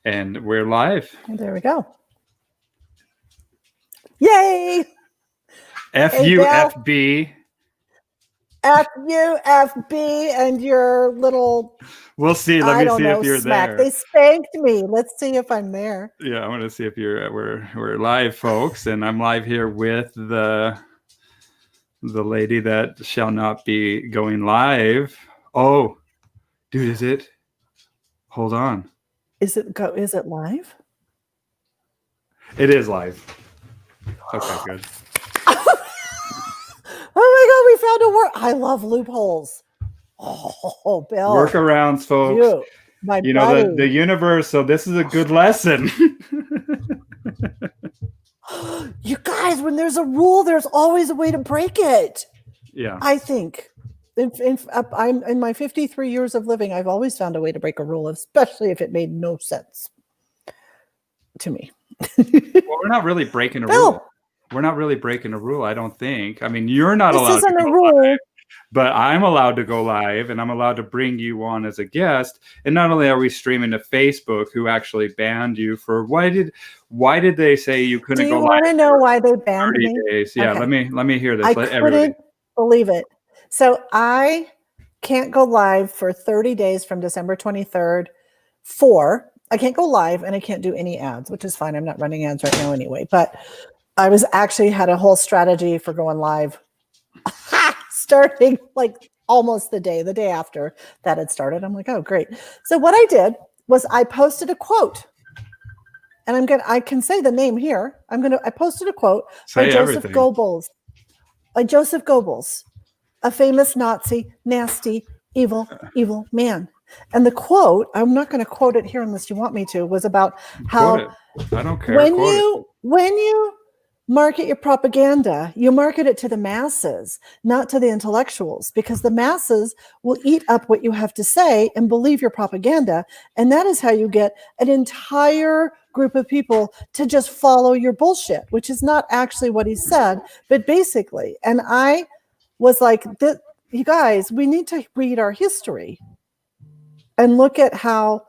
And we're live. There we go. Yay! FUFB. FUFB and your little. We'll see. Let me see if you're smack. there. They spanked me. Let's see if I'm there. Yeah, I want to see if you're. We're live, folks, and I'm live here with the lady that shall not be going live. Oh, dude, is it? Hold on. Is it live? It is live. Okay, good. Oh my God, we found a work. I love loopholes. Oh, Bill. Workarounds, folks. You know, the universe. So this is a good lesson. You guys, when there's a rule, there's always a way to break it. Yeah. I think. I'm in my 53 years of living, I've always found a way to break a rule, especially if it made no sense to me. Well, we're not really breaking a rule. We're not really breaking a rule, I don't think. I mean, you're not allowed to go live, but I'm allowed to go live, and I'm allowed to bring you on as a guest. And not only are we streaming to Facebook, who actually banned you for why did they say you couldn't go live? Do you want to know why they banned me? Days? Yeah, okay. let me hear this. I couldn't believe it. So I can't go live for 30 days from December 23rd. I can't go live and I can't do any ads, which is fine. I'm not running ads right now anyway, but I was actually had a whole strategy for going live starting like almost the day after that had started. I'm like, oh, great. So what I did was I posted a quote, and I can say the name here. I posted a quote by Joseph Goebbels. By Joseph Goebbels, a famous Nazi, nasty, evil man. And the quote, I'm not going to quote it here unless you want me to, was about how I don't care. When you market your propaganda, you market it to the masses, not to the intellectuals, because the masses will eat up what you have to say and believe your propaganda. And that is how you get an entire group of people to just follow your bullshit, which is not actually what he said, but basically. And I was like, you guys, we need to read our history and look at how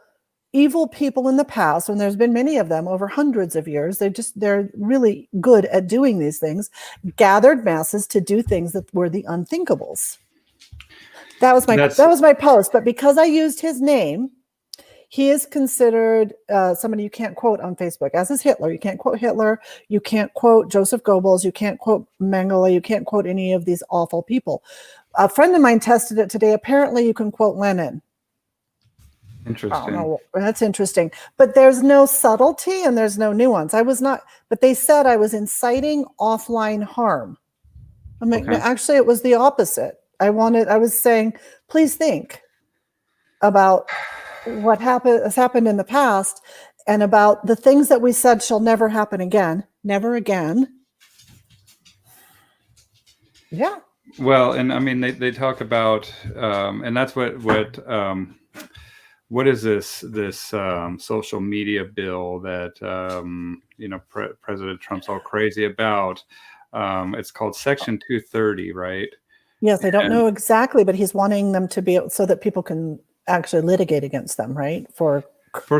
evil people in the past, and there's been many of them over hundreds of years, they're really good at doing these things, gathered masses to do things that were the unthinkables. That was my post. But because I used his name, he is considered somebody you can't quote on Facebook, as is Hitler. You can't quote Hitler. You can't quote Joseph Goebbels. You can't quote Mengele. You can't quote any of these awful people. A friend of mine tested it today. Apparently, you can quote Lenin. Interesting. Oh, no, that's interesting. But there's no subtlety and there's no nuance. But they said I was inciting offline harm. I mean, Actually, it was the opposite. I was saying, please think about what has happened in the past and about the things that we said shall never happen again. Never again. Yeah. Well, and I mean, they talk about, and that's what is this social media bill that President Trump's all crazy about? It's called Section 230, right? Yes, I don't know exactly, but he's wanting them to be so that people can actually litigate against them, right? For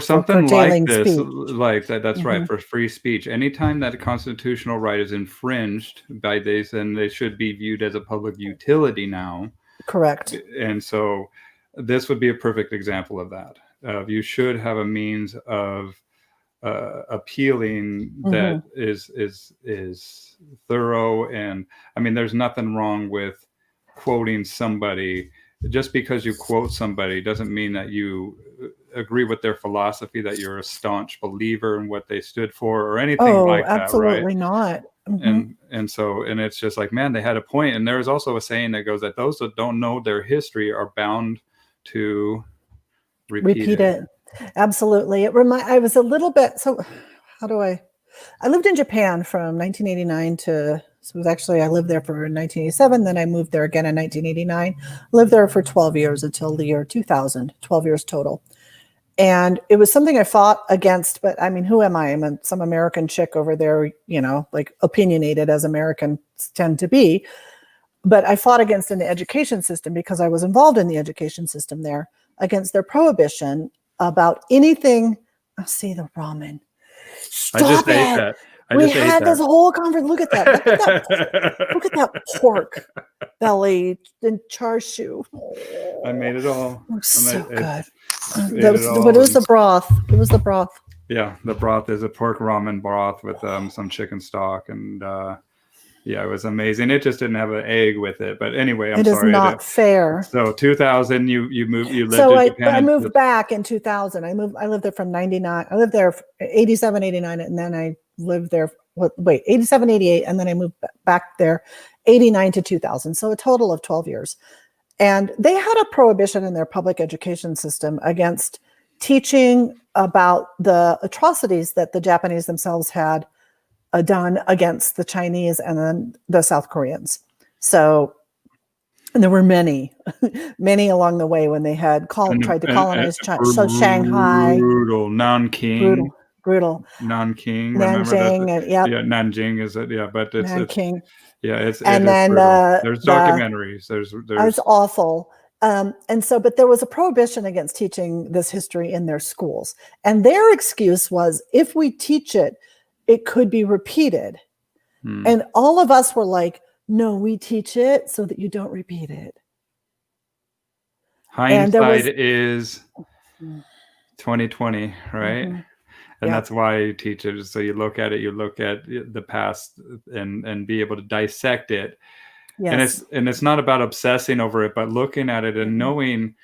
something like this, speech. Like that. That's right, for free speech. Anytime that a constitutional right is infringed by this, then they should be viewed as a public utility now. Correct. And so this would be a perfect example of that. You should have a means of appealing that is thorough. And I mean, there's nothing wrong with quoting somebody. Just because you quote somebody doesn't mean that you agree with their philosophy, that you're a staunch believer in what they stood for or anything like that, right? Absolutely not. And it's just like, man, they had a point. And there's also a saying that goes that those that don't know their history are bound to repeat it. Absolutely. I was a little bit, I lived in Japan from 1989 I lived there for 1987. Then I moved there again in 1989. Lived there for 12 years until the year 2000, 12 years total. And it was something I fought against, but I mean, who am I? I'm some American chick over there, like opinionated as Americans tend to be. But I fought against in the education system because I was involved in the education system there, against their prohibition about anything I see the ramen. I just Stop ate it. that. We had this whole conference. Look at that. Look at that pork belly and char siu. I made it all. Oh, so good. Ate it all. But it was the broth. It was the broth. Yeah, the broth is a pork ramen broth with some chicken stock, and yeah, it was amazing. It just didn't have an egg with it, but anyway, I'm sorry. It is not fair. So 2000, you lived in Japan. I moved back in 2000. I lived there from 99. I lived there 87, 89, and then I lived there. 87, 88, and then I moved back there 89 to 2000. So a total of 12 years. And they had a prohibition in their public education system against teaching about the atrocities that the Japanese themselves had done against the Chinese and then the South Koreans. So, and there were many along the way when they had tried to colonize China. So Shanghai, brutal, Nanking, brutal, Nanking, Nanjing, yeah, Nanjing is it? Yeah, but it's Nanking. It's and then there's documentaries. There's it's awful. And so, but there was a prohibition against teaching this history in their schools. And their excuse was, if we teach it, it could be repeated. And all of us were like, no, we teach it so that you don't repeat it. Hindsight is 2020, right? And that's why you teach it. So you look at the past and be able to dissect it. Yes. And it's not about obsessing over it, but looking at it and knowing,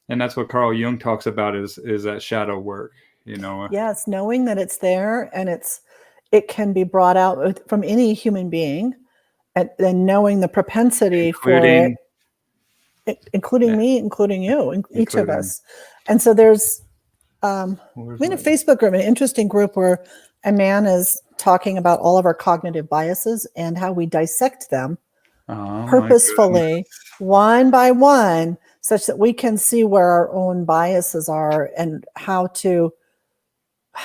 and that's what Carl Jung talks about is that shadow work, you know. Yes, knowing that it's there and it can be brought out from any human being, and knowing the propensity for it, including me, including you, each of us. And so there's I'm in a Facebook group, an interesting group where a man is talking about all of our cognitive biases and how we dissect them purposefully, one by one, such that we can see where our own biases are and how to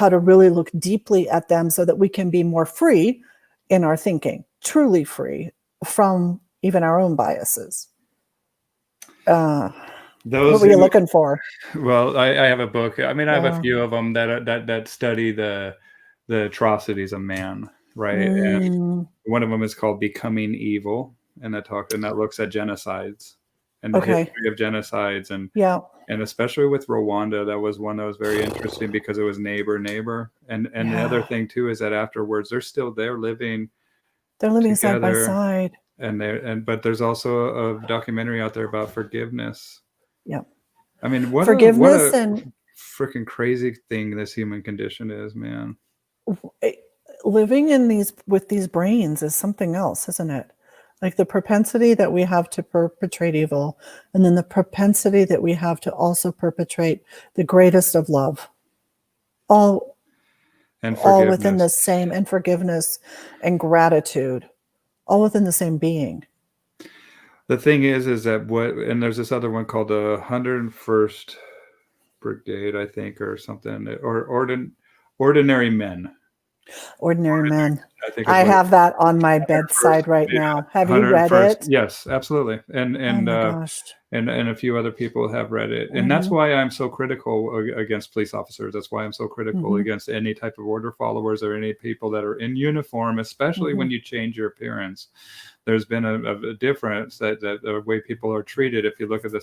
really look deeply at them so that we can be more free in our thinking, truly free from even our own biases. What were you looking for? Well, I have a book. I mean, I have a few of them that study the atrocities of man, right? And one of them is called Becoming Evil, and that looks at genocides and the history of genocides, and especially with Rwanda, that was one that was very interesting because it was neighbor, and the other thing too is that afterwards they're living together, side by side, but there's also a documentary out there about forgiveness. Yeah. I mean, what forgiveness a and freaking crazy thing this human condition is, man. Living with these brains is something else, isn't it? Like the propensity that we have to perpetrate evil, and then the propensity that we have to also perpetrate the greatest of love. All within the same, and forgiveness and gratitude, all within the same being. The thing is that and there's this other one called the 101st Brigade, I think, or something, or Ordinary Men. Ordinary Men. I have that on my bedside right now. Have you read it? Yes, absolutely. And a few other people have read it. And that's why I'm so critical against police officers. That's why I'm so critical against any type of order followers or any people that are in uniform, especially when you change your appearance. There's been a difference that the way people are treated. If you look at the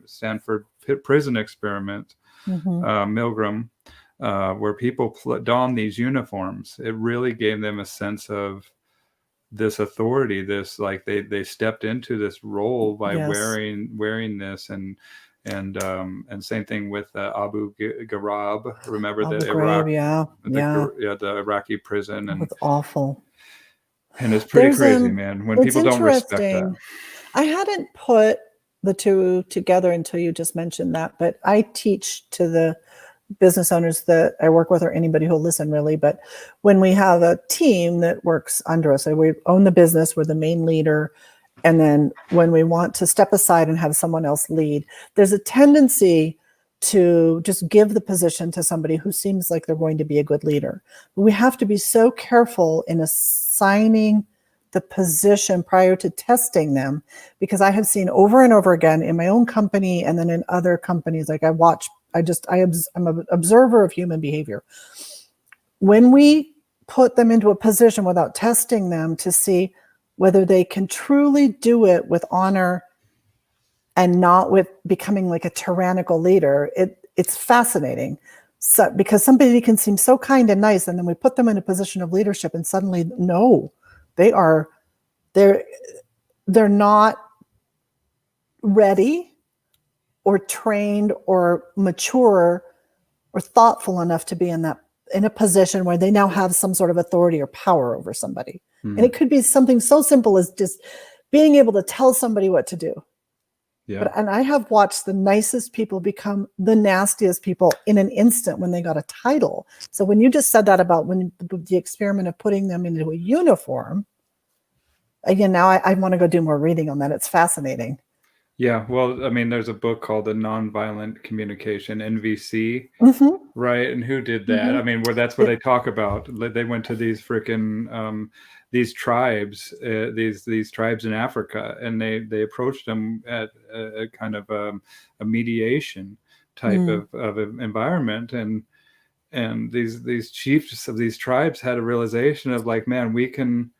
Stanford prison experiment, Milgram, where people don these uniforms, it really gave them a sense of this authority, this, like they stepped into this role by wearing this, and same thing with Abu Ghraib. Remember the Iraqi prison, and it's awful. And it's pretty crazy, man, when people don't respect that. I hadn't put the two together until you just mentioned that, but I teach to the business owners that I work with, or anybody who'll listen, really. But when we have a team that works under us, so we own the business, we're the main leader. And then when we want to step aside and have someone else lead, there's a tendency to just give the position to somebody who seems like they're going to be a good leader. But we have to be so careful in assigning the position prior to testing them, because I have seen over and over again in my own company and then in other companies, like I watch I'm an observer of human behavior. When we put them into a position without testing them to see whether they can truly do it with honor and not with becoming like a tyrannical leader, it's fascinating. So, because somebody can seem so kind and nice, and then we put them in a position of leadership, and suddenly, no, they're not ready or trained or mature or thoughtful enough to be in a position where they now have some sort of authority or power over somebody. And it could be something so simple as just being able to tell somebody what to do. Yeah. And I have watched the nicest people become the nastiest people in an instant when they got a title. So when you just said that about when the experiment of putting them into a uniform, again, now I want to go do more reading on that. It's fascinating. Yeah, well, I mean, there's a book called The Nonviolent Communication, NVC, right? And who did that? I mean, that's what they talk about. They went to these freaking these tribes in Africa, and they approached them at a kind of a mediation type of environment, and these chiefs of these tribes had a realization of like, man, we can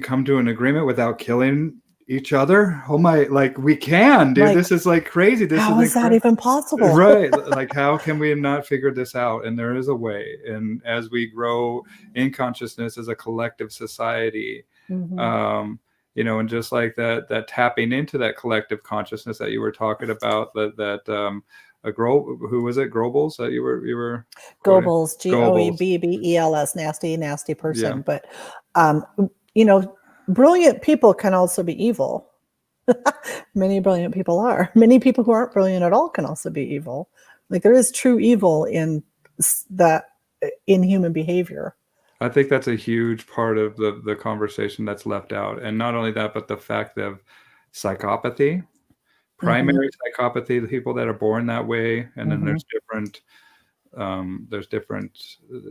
come to an agreement without killing each other. Oh my, like we can, dude. Like, this is like crazy. How is that even possible? Right. Like, how can we not figure this out? And there is a way. And as we grow in consciousness as a collective society, and just like that tapping into that collective consciousness that you were talking about, who was it? Goebbels that you were Goebbels, Goebbels, nasty person. Yeah. But brilliant people can also be evil. Many brilliant people are. Many people who aren't brilliant at all can also be evil. Like there is true evil in human behavior. I think that's a huge part of the conversation that's left out. And not only that, but the fact of psychopathy, primary psychopathy, the people that are born that way. And then there's different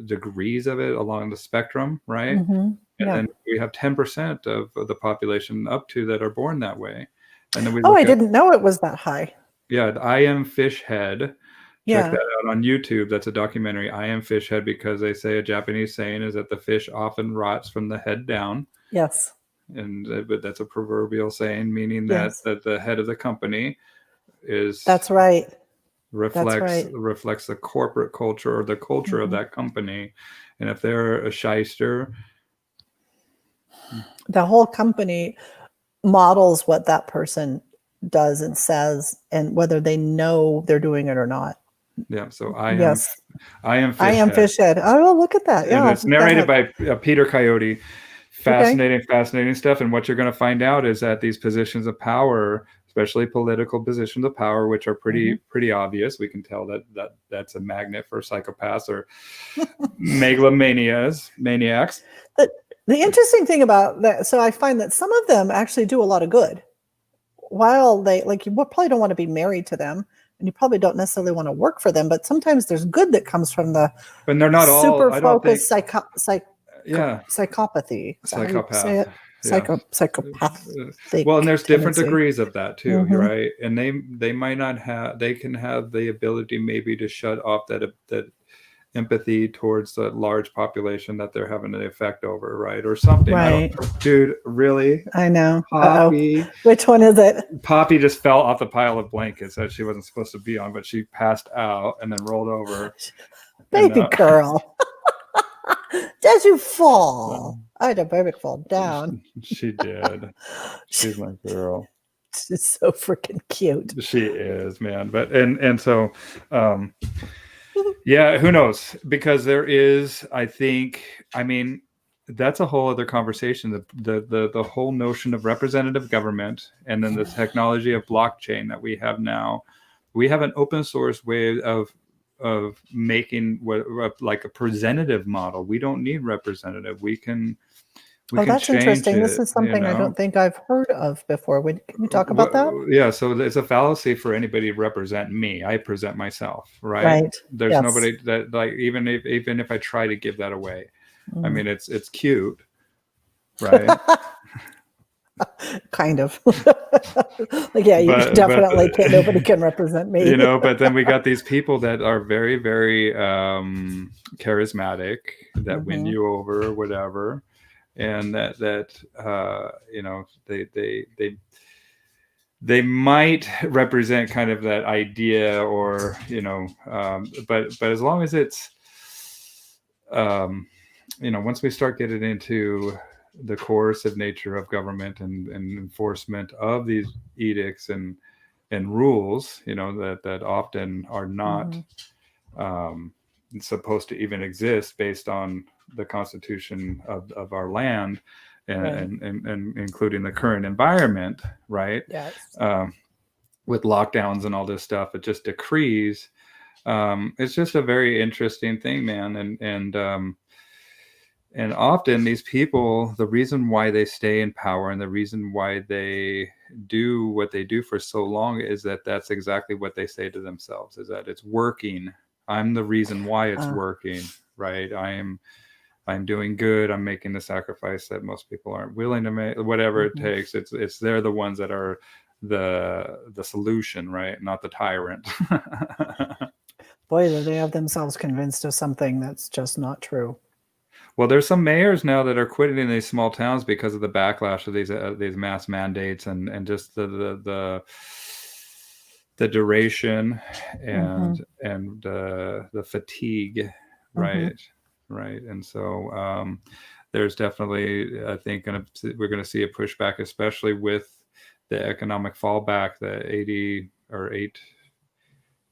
degrees of it along the spectrum, right? And then we have 10% of the population up to that are born that way. And then I didn't know it was that high. Yeah, I Am Fish Head. Check that out on YouTube. That's a documentary, I Am Fish Head, because they say a Japanese saying is that the fish often rots from the head down. Yes. But that's a proverbial saying, meaning that the head of the company is... That's right. Reflects the corporate culture or the culture of that company. And if they're a shyster... The whole company models what that person does and says, and whether they know they're doing it or not. Yeah. So I am Fish Head. Oh, look at that. Yeah. And it's narrated by Peter Coyote. Fascinating stuff. And what you're going to find out is that these positions of power, especially political positions of power, which are pretty obvious. We can tell that's a magnet for psychopaths or megalomaniacs. The interesting thing about that, so I find that some of them actually do a lot of good. While they, like, you probably don't want to be married to them, and you probably don't necessarily want to work for them, but sometimes there's good that comes from the but they're not super all, focused psychopathy. Psychopath. Psychopath. Well, and there's different degrees of that too, right? And they might not have. They can have the ability maybe to shut off that empathy towards the large population that they're having an effect over, right? Or something. Right. Dude, really? I know. Poppy. Which one is it? Poppy just fell off the pile of blankets that she wasn't supposed to be on, but she passed out and then rolled over. Baby girl. Did you fall? I had a baby fall down. She did. She's my girl. She's so freaking cute. She is, man. But and so yeah, who knows? Because there is, I mean, that's a whole other conversation. The whole notion of representative government, and then the technology of blockchain that we have now. We have an open source way of making like a presentative model. We don't need representative. We can that's interesting. This is something I don't think I've heard of before. Can you talk about that? Yeah, so it's a fallacy for anybody to represent me. I present myself, right? Right. There's nobody that, like, even if I try to give that away. I mean, it's cute, right? Kind of. Like, yeah, you definitely can't. Nobody can represent me. But then we got these people that are very, very charismatic, that win you over or whatever, and that they might represent kind of that idea, or but as long as it's once we start getting into the coercive nature of government and enforcement of these edicts and rules, that often are not supposed to even exist based on the constitution of our land, and including the current environment, right? Yes. With lockdowns and all this stuff, it just decrees. It's just a very interesting thing, man. And often these people, the reason why they stay in power and the reason why they do what they do for so long is that that's exactly what they say to themselves, is that it's working. I'm the reason why it's working, right? I'm doing good. I'm making the sacrifice that most people aren't willing to make, whatever it takes. It's they're the ones that are the solution, right? Not the tyrant. Boy, they have themselves convinced of something that's just not true. Well, there's some mayors now that are quitting in these small towns because of the backlash of these mass mandates and just the duration and the fatigue, right? Right. And so there's definitely, I think, we're going to see a pushback, especially with the economic fallback, the 8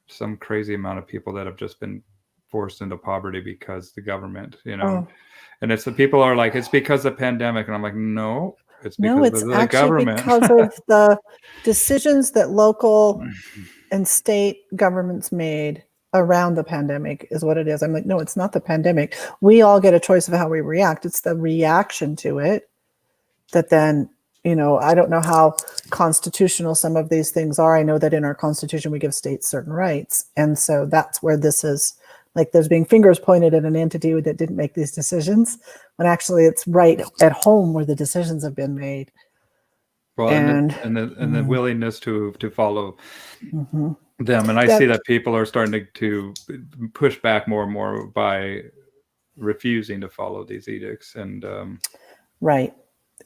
some crazy amount of people that have just been forced into poverty because the government, and it's the people are like, it's because of the pandemic. And I'm like, no, it's because of the government. Because of the decisions that local and state governments made around the pandemic is what it is. I'm like, no, it's not the pandemic. We all get a choice of how we react. It's the reaction to it that then, I don't know how constitutional some of these things are. I know that in our constitution, we give states certain rights. And so that's where this is, like, there's being fingers pointed at an entity that didn't make these decisions, when actually it's right at home where the decisions have been made. Well, and the willingness to follow them. And I see that people are starting to push back more and more by refusing to follow these edicts. And right.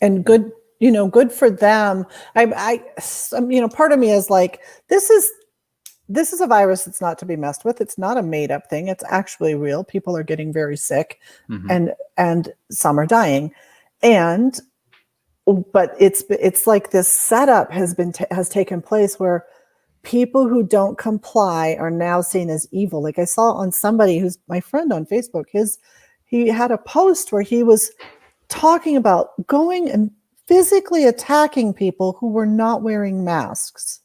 And good, good for them. I part of me is like, this is a virus that's not to be messed with. It's not a made up thing. It's actually real. People are getting very sick and some are dying. But it's like this setup has taken place where people who don't comply are now seen as evil. Like, I saw on somebody who's my friend on Facebook, he had a post where he was talking about going and physically attacking people who were not wearing masks.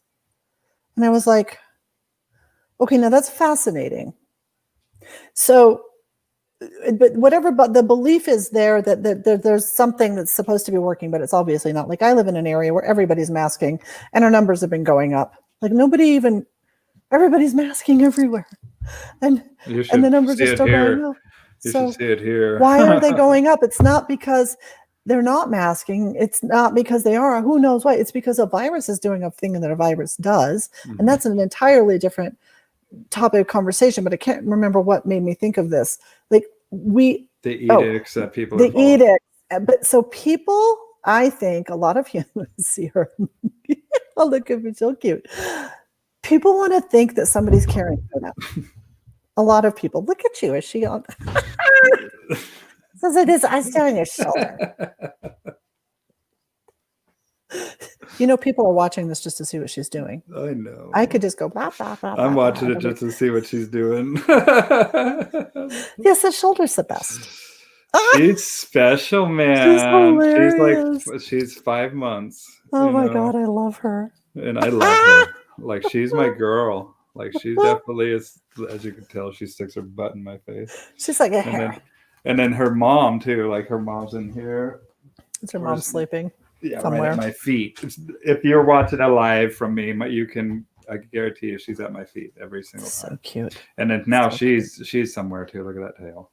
And I was like, okay, now that's fascinating. So, but the belief is there that there's something that's supposed to be working, but it's obviously not. Like, I live in an area where everybody's masking and our numbers have been going up. Like, everybody's masking everywhere. And the numbers are still going up. You should see it here. Why are they going up? It's not because they're not masking. It's not because they are. Who knows why? It's because a virus is doing a thing that a virus does. And that's an entirely different topic of conversation, but I can't remember what made me think of this. Like, the edicts that people the edicts. But so people, I think a lot of humans see her. Oh, look at me, so cute. People want to think that somebody's caring for them. A lot of people. Look at you. Is she on? Says it is. I stare on your shoulder. People are watching this just to see what she's doing. I know. I could just go blah, blah, blah. I'm watching it just to see what she's doing. Yes, the shoulder's the best. She's special, man. She's 5 months. Oh my God, I love her. And I love her. Like, she's my girl. Like, she definitely is, as you can tell, she sticks her butt in my face. She's like a hair. And then her mom, too. Like, her mom's in here. Is her mom sleeping? Yeah, somewhere? Right at my feet. If you're watching it live from me, I guarantee you she's at my feet every single time. So cute. And then now she's somewhere too. Look at that tail.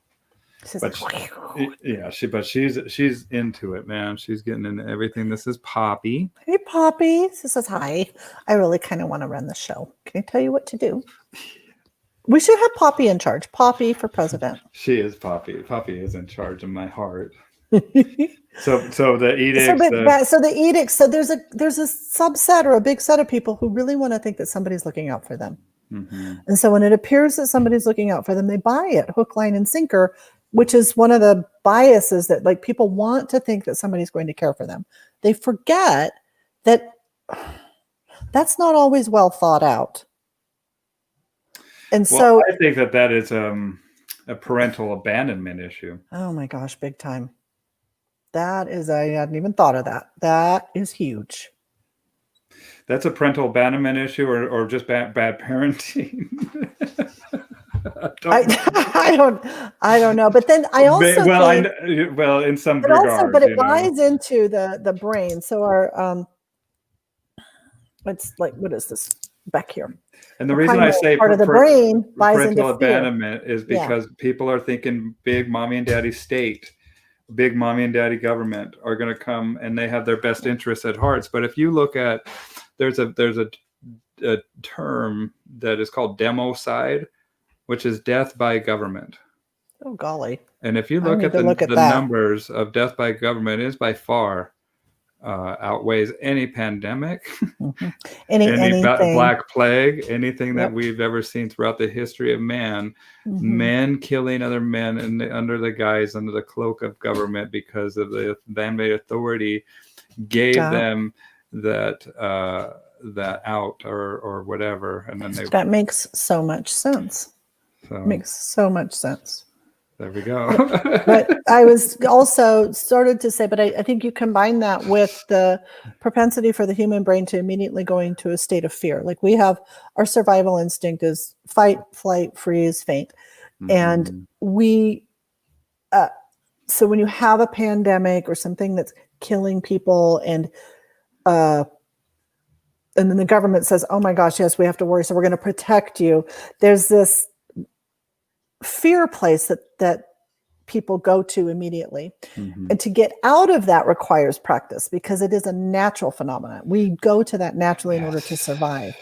She's into it, man. She's getting into everything. This is Poppy. Hey, Poppy. She says hi. I really kind of want to run the show. Can I tell you what to do? We should have Poppy in charge. Poppy for president. She is Poppy. Poppy is in charge of my heart. So the edicts. So the edicts. So there's a subset or a big set of people who really want to think that somebody's looking out for them. Mm-hmm. And so when it appears that somebody's looking out for them, they buy it hook, line, and sinker, which is one of the biases that like people want to think that somebody's going to care for them. They forget that that's not always well thought out. And so I think that is a parental abandonment issue. Oh my gosh, big time. That is, I hadn't even thought of that. That is huge. That's a parental abandonment issue or just bad parenting. I don't know. But then I also in some regards. But it lies into the brain. So our it's like, what is this back here? And the reason I say part of the brain buys parental into fear. abandonment is because people are thinking big mommy and daddy state, big mommy and daddy government are going to come and they have their best interests at heart. But if you look at, there's a term that is called democide, which is death by government. Oh, golly. And if you look at the numbers of death by government, it is by far outweighs any pandemic, any black plague, anything that we've ever seen throughout the history of man. Men killing other men under the cloak of government because of the man-made authority gave them that out or whatever, and then that makes so much sense. Makes so much sense. There we go. But I was also started to say, but I think you combine that with the propensity for the human brain to immediately go into a state of fear. Like we have our survival instinct is fight, flight, freeze, faint. And we, so when you have a pandemic or something that's killing people and then the government says, oh my gosh, yes, we have to worry. So we're going to protect you. There's this fear place that people go to immediately. And to get out of that requires practice because it is a natural phenomenon. We go to that naturally in order to survive.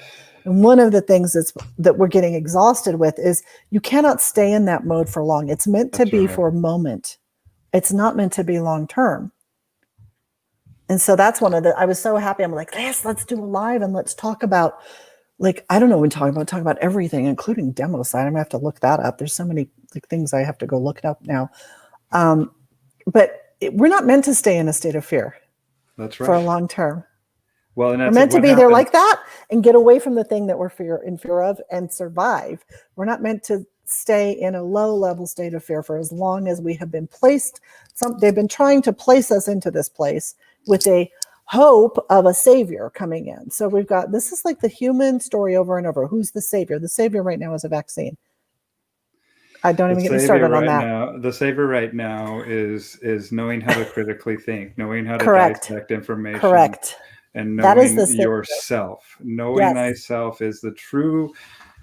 And one of the things that we're getting exhausted with is you cannot stay in that mode for long. It's meant to be for a moment. It's not meant to be long term. And so that's one of I was so happy. I'm like, yes, let's do a live and let's talk about, like, I don't know, talk about everything, including democide. I'm gonna have to look that up. There's so many things I have to go look it up now. But we're not meant to stay in a state of fear. That's right. For a long term. Well, and we're meant to be there like that and get away from the thing that we're in fear of and survive. We're not meant to stay in a low level state of fear for as long as we have been placed. They've been trying to place us into this place with a hope of a savior coming in. So we've got, this is like the human story over and over. Who's the savior? The savior right now is a vaccine. I don't even get me started on that. The savior right now is knowing how to critically think, knowing how to dissect information. Correct. And knowing yourself. Knowing thyself is the true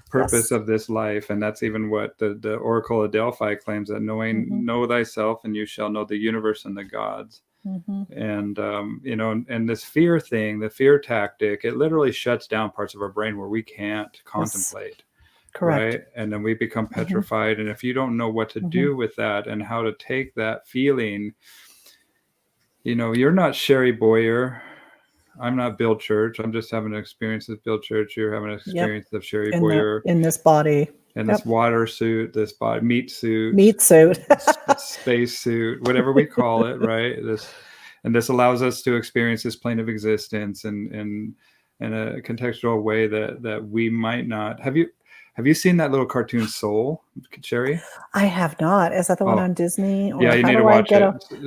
purpose of this life. And that's even what the Oracle of Delphi claims, that know thyself and you shall know the universe and the gods. And, and this fear thing, the fear tactic, it literally shuts down parts of our brain where we can't contemplate. Correct. Right. And then we become petrified. And if you don't know what to do with that and how to take that feeling, you're not Sherry Boyer. I'm not Bill Church. I'm just having an experience with Bill Church. You're having an experience of Sherry Boyer. In this body. In this water suit, this body, meat suit, space suit, whatever we call it, right? This allows us to experience this plane of existence in a contextual way that we might not. Have you seen that little cartoon Soul, Sherry? I have not. Is that the one on Disney? Or you need to watch it.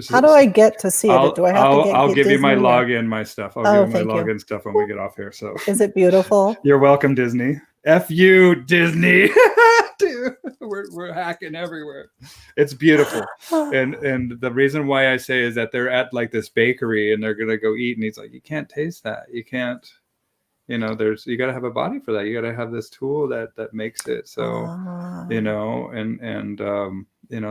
How do I get to see it? Do I have to I'll give Disney you my login, my stuff. I'll give you my login stuff when we get off here. So is it beautiful? You're welcome, Disney. F you, Disney. Dude, we're hacking everywhere. It's beautiful. And the reason why I say is that they're at like this bakery and they're gonna go eat, and he's like, you can't taste that. You can't. You got to have a body for that. You got to have this tool that makes it. So,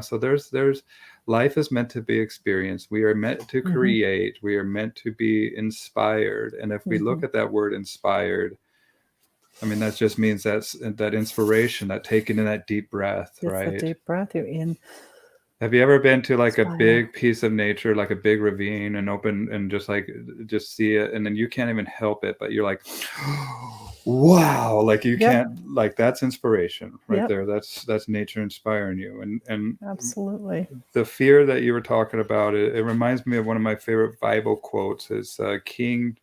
so there's life is meant to be experienced. We are meant to create. We are meant to be inspired. And if we look at that word inspired, I mean, that just means that inspiration, that taking in that deep breath, it's right? A deep breath you're in. Have you ever been to like a big piece of nature, like a big ravine, and open and just see it, and then you can't even help it, but you're like, wow, like you can't, like that's inspiration right there. That's nature inspiring you, and absolutely. The fear that you were talking about, it reminds me of one of my favorite Bible quotes. Is King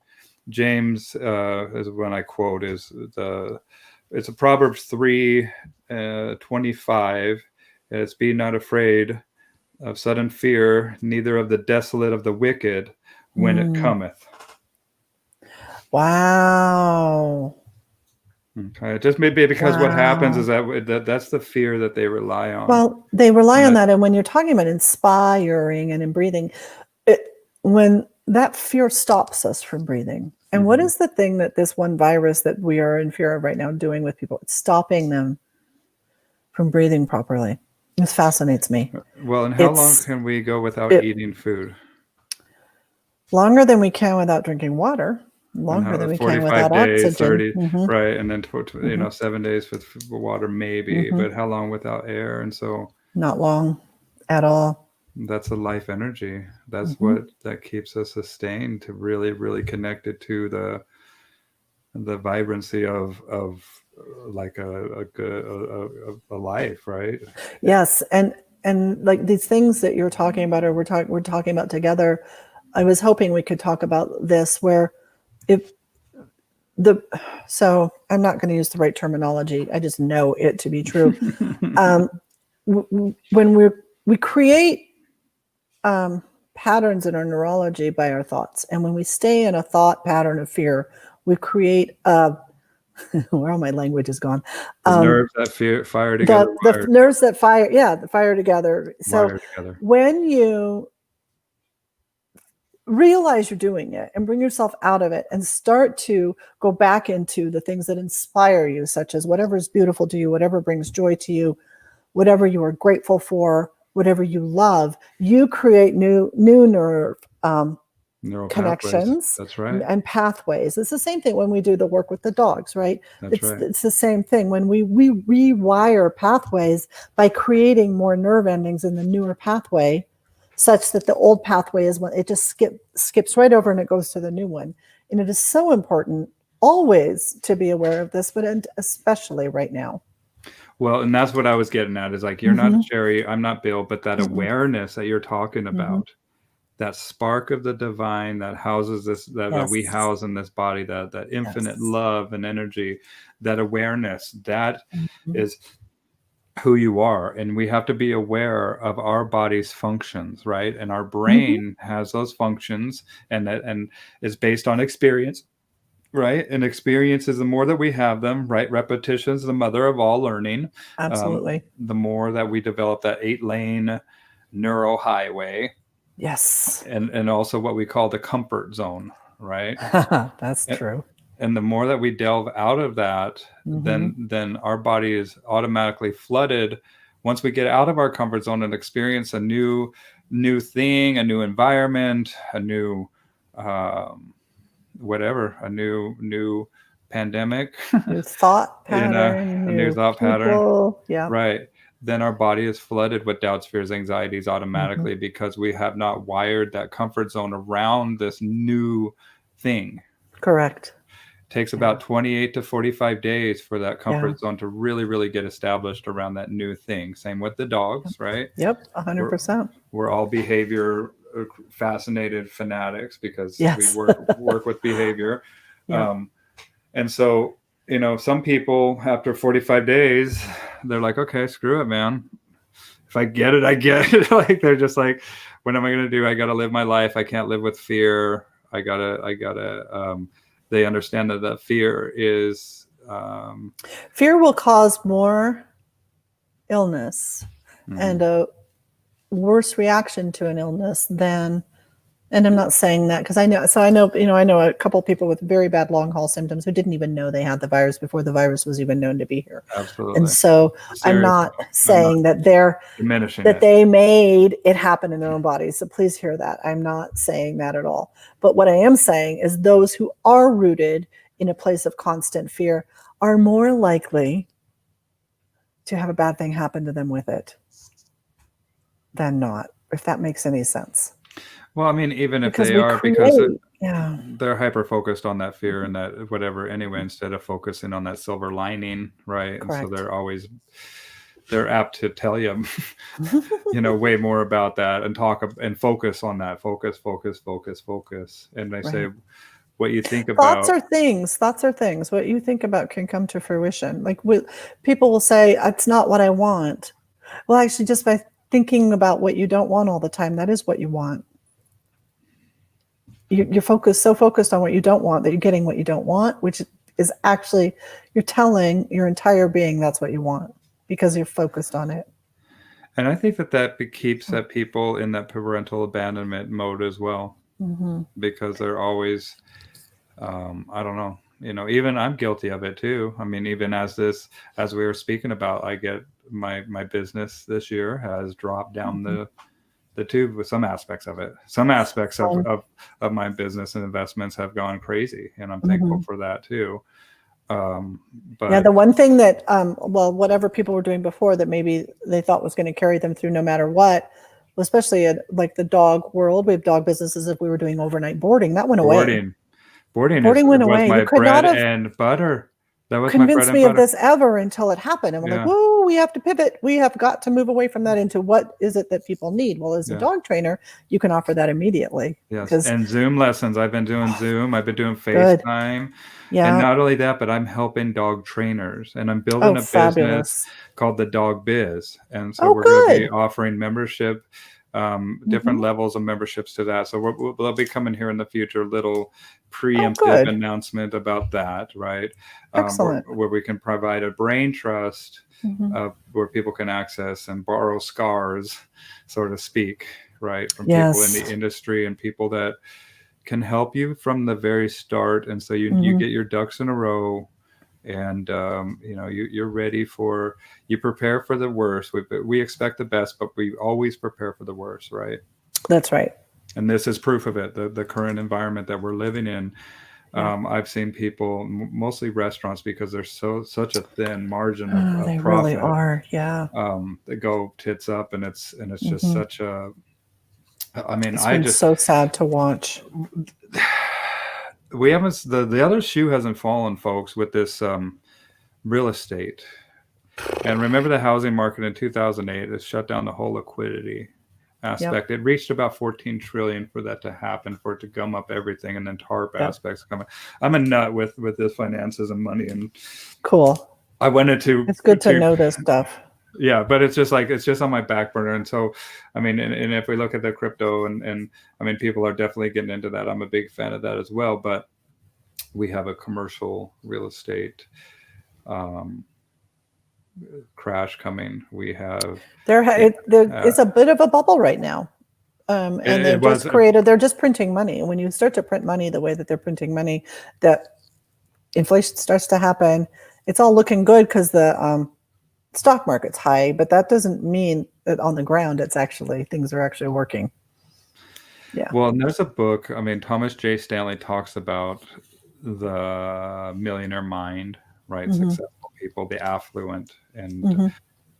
James is when I quote it's a Proverbs 3:25. It's be not afraid of sudden fear, neither of the desolate of the wicked when it cometh. Wow. Okay, just maybe because what happens is that's the fear that they rely on. Well, they rely on that, and when you're talking about inspiring and in breathing, when that fear stops us from breathing. And what is the thing that this one virus that we are in fear of right now doing with people? It's stopping them from breathing properly. This fascinates me. Well, and how long can we go without eating food? Longer than we can without drinking water. Longer than we can without days, oxygen. 30, right? And then 7 days with water, maybe. But how long without air? And so not long at all. That's a life energy. That's what that keeps us sustained, to really, really connected to the vibrancy of like a life, right? Yes, and like these things that you're talking about, or we're talking about together. I was hoping we could talk about this, where so I'm not going to use the right terminology. I just know it to be true. When we create patterns in our neurology by our thoughts, and when we stay in a thought pattern of fear, we create where all my language is gone. The nerves that fire together. The nerves that fire, fire together. So when you realize you're doing it and bring yourself out of it and start to go back into the things that inspire you, such as whatever is beautiful to you, whatever brings joy to you, whatever you are grateful for, whatever you love, you create new nerve neural connections. That's right. And pathways. It's the same thing when we do the work with the dogs, right? It's the same thing when we rewire pathways by creating more nerve endings in the newer pathway, such that the old pathway is when it just skips right over and it goes to the new one. And it is so important always to be aware of this, but especially right now. Well, and that's what I was getting at, is like, you're not Sherry, I'm not Bill, but that awareness that you're talking about, that spark of the divine that houses this, that we house in this body, that infinite love and energy, that awareness, that is who you are. And we have to be aware of our body's functions, right? And our brain has those functions, and is based on experience, right? And experiences, the more that we have them, right? Repetition is the mother of all learning. Absolutely. The more that we develop that 8-lane neural highway. Yes. And also what we call the comfort zone, right? That's true. And the more that we delve out of that, then our body is automatically flooded. Once we get out of our comfort zone and experience a new thing, a new environment, a new whatever, a new pandemic, new thought pattern, a new thought pattern, yeah, right? Then our body is flooded with doubts, fears, anxieties automatically, because we have not wired that comfort zone around this new thing. Correct. It takes about 28 to 45 days for that comfort zone to really, really get established around that new thing. Same with the dogs, right? Yep, 100%. We're all behavior fascinated fanatics, because we work with behavior. And so, some people after 45 days, they're like, okay, screw it, man. If I get it, I get it. Like, they're just like, what am I going to do? I got to live my life. I can't live with fear. I gotta, they understand that fear is, fear will cause more illness and a worse reaction to an illness than And I'm not saying that because I know, I know a couple of people with very bad long haul symptoms who didn't even know they had the virus before the virus was even known to be here. Absolutely. And so I'm not saying that they're diminishing that they made it happen in their own bodies. So please hear that. I'm not saying that at all. But what I am saying is those who are rooted in a place of constant fear are more likely to have a bad thing happen to them with it than not, if that makes any sense. Well, I mean, even if they are, because they're hyper focused on that fear and that whatever anyway, instead of focusing on that silver lining, right? Correct. And so they're apt to tell you, way more about that and talk and focus on that. Focus. And they say, what you think about. Thoughts are things. What you think about can come to fruition. Like people will say, it's not what I want. Well, actually, just by thinking about what you don't want all the time, that is what you want. You're so focused on what you don't want that you're getting what you don't want, which is actually, you're telling your entire being that's what you want because you're focused on it. And I think that keeps that people in that parental abandonment mode as well, because they're always, I don't know, even I'm guilty of it too. I mean, even as we were speaking about, I get my business this year has dropped down the tube with some aspects of it. Some aspects of my business and investments have gone crazy, and I'm thankful for that too. But the one thing that, whatever people were doing before that maybe they thought was going to carry them through no matter what, especially at like the dog world, we have dog businesses. If we were doing overnight boarding, that went away. Boarding went away. My bread and butter. That was convinced me of this ever until it happened. And we're like, whoa, we have to pivot. We have got to move away from that into what is it that people need? Well, as a dog trainer, you can offer that immediately. Yes. And Zoom lessons. I've been doing Zoom. I've been doing FaceTime. Yeah. And not only that, but I'm helping dog trainers. And I'm building a business called the Dog Biz. And so we're going to be offering membership, different levels of memberships to that. So we'll be coming here in the future, little preemptive announcement about that, right? Excellent. Where we can provide a brain trust where people can access and borrow scars, so to speak, right? From people in the industry and people that can help you from the very start. And so you get your ducks in a row, and you're ready you prepare for the worst. We expect the best, but we always prepare for the worst, right? That's right. And this is proof of it. The current environment that we're living in. I've seen people, mostly restaurants, because there's such a thin margin of they profit. Really are, yeah. They go tits up, and it's just such a. I mean, it's so sad to watch. We haven't. The other shoe hasn't fallen, folks, with this real estate. And remember the housing market in 2008 has shut down the whole liquidity aspect. It reached about 14 trillion for that to happen, for it to gum up everything, and then TARP aspects coming. I'm a nut with this finances and money, and cool. I went into. It's good to know this stuff. Yeah, but it's just on my back burner. And so, I mean, and if we look at the crypto and I mean, people are definitely getting into that. I'm a big fan of that as well, but we have a commercial real estate crash coming. We have it's a bit of a bubble right now. And they're just printing money. And when you start to print money the way that they're printing money, that inflation starts to happen. It's all looking good because the stock market's high, but that doesn't mean that on the ground things are actually working. Yeah. Well, and there's a book. I mean, Thomas J. Stanley talks about the millionaire mind, right? Successful people, the affluent, and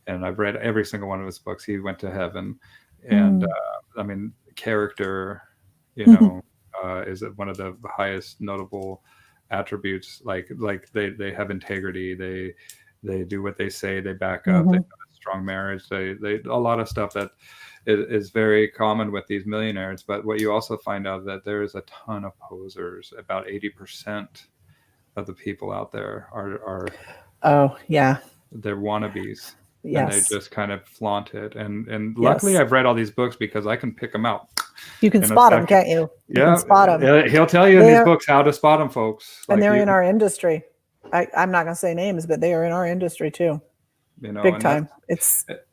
I've read every single one of his books. He went to heaven, and I mean, character, is one of the highest notable attributes. Like they have integrity. They do what they say. They back up. They have a strong marriage. They a lot of stuff that is very common with these millionaires. But what you also find out that there is a ton of posers. About 80% of the people out there are they're wannabes. Yes. And they just kind of flaunt it. And luckily I've read all these books because I can pick them out. You can spot them, can't you? You can spot them. He'll tell you in these books how to spot them, folks. And they're in our industry. I'm not going to say names, but they are in our industry too. Big time.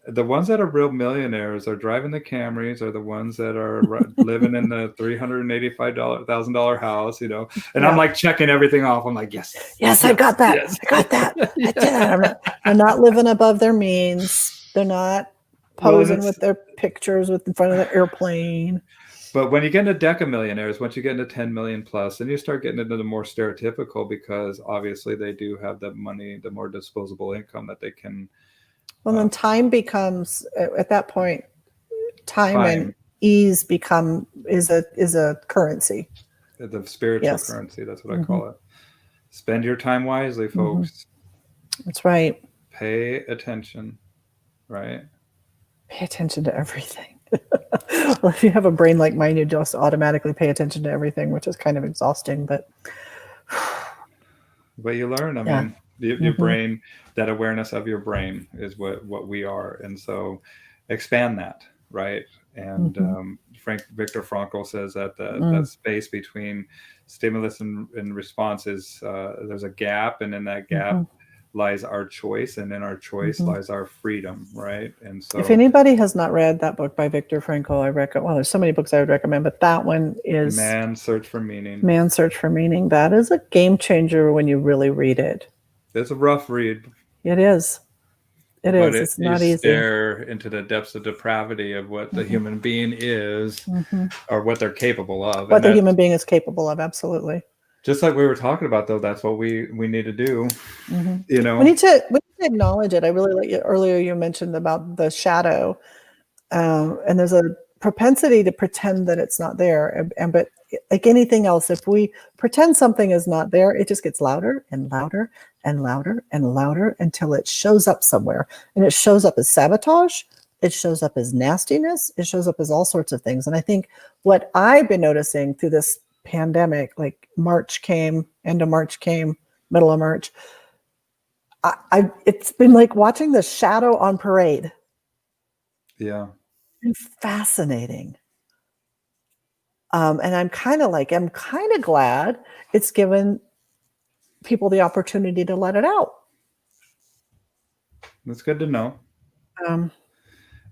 the ones that are real millionaires are driving the Camrys, are the ones that are living in the $385,000 house, you know. And I'm like checking everything off. I'm like, yes, I got that. Yes. I got that. I did that. They're not living above their means. They're not posing with their pictures in front of the airplane. But when you get into Deca millionaires, once you get into 10 million plus, then you start getting into the more stereotypical, because obviously they do have the money, the more disposable income that they can. Well, then time becomes, at that point, time and ease is a currency. The spiritual currency, that's what I call it. Spend your time wisely, folks. That's right. Pay attention, right? Pay attention to everything. Well, if you have a brain like mine, you just automatically pay attention to everything, which is kind of exhausting, but you learn. I mean, your brain, that awareness of your brain is what we are. And so expand that, right? And Viktor Frankl says that that space between stimulus and response is there's a gap, and in that gap lies our choice, and in our choice lies our freedom, right? And so if anybody has not read that book by Viktor Frankl, I recommend, well, there's so many books I would recommend, but that one is Man's Search for Meaning. Man's Search for Meaning. That is a game changer when you really read it. It's a rough read. It is. It's not easy. Stare into the depths of depravity of what the human being is, or what they're capable of. What the human being is capable of, absolutely. Just like we were talking about, though, that's what we need to do. You know, we need to acknowledge it. I really like it. Earlier you mentioned about the shadow, and there's a propensity to pretend that it's not there. But like anything else, if we pretend something is not there, it just gets louder and louder and louder and louder until it shows up somewhere. And it shows up as sabotage. It shows up as nastiness. It shows up as all sorts of things. And I think what I've been noticing through this pandemic, like March came, end of March came, middle of March, it's been like watching the shadow on parade. Yeah. It's fascinating. And I'm kind of glad it's given people the opportunity to let it out. That's good to know.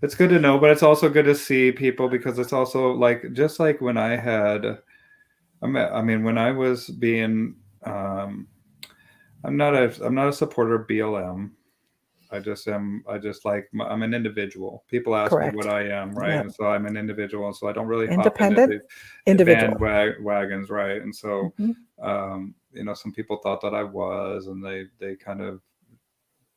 It's good to know, but it's also good to see people, because it's also like, just like when I had, I mean, when I was being, I'm not a supporter of BLM. I'm an individual. People ask me what I am, right? Yep. And so I'm an individual, and so I don't really independent individual bandwagons, right? And so, you know, some people thought that I was, and they kind of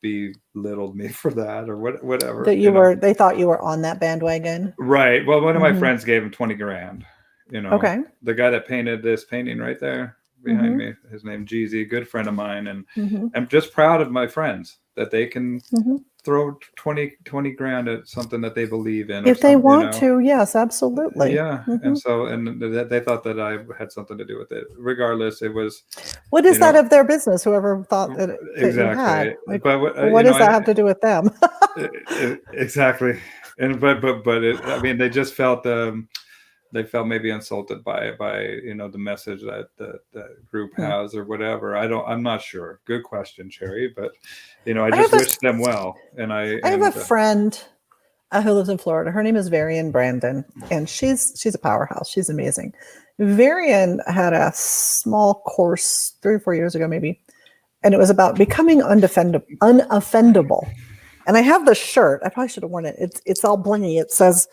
belittled me for that, or whatever. That you were, they thought you were on that bandwagon, right? Well, one of my friends gave him $20,000. You know, the guy that painted this painting right there behind me, his name Jeezy, good friend of mine, and I'm just proud of my friends that they can throw 20 grand at something that they believe in. If they want to, yes, absolutely. Yeah. And so, and they thought that I had something to do with it. Regardless, it was. What is that of their business? Whoever thought that exactly. You had. Like, but what does that have to do with them? Exactly. And but I mean, they just felt they felt maybe insulted by you know, the message that the group has, or whatever. I'm not sure. Good question, Cherry. But you know, I just wish them well. And I have a friend who lives in Florida. Her name is Varian Brandon, and she's a powerhouse. She's amazing. Varian had a small course 3 or 4 years ago, maybe, and it was about becoming unoffendable. And I have the shirt. I probably should have worn it. It's all blingy. It says,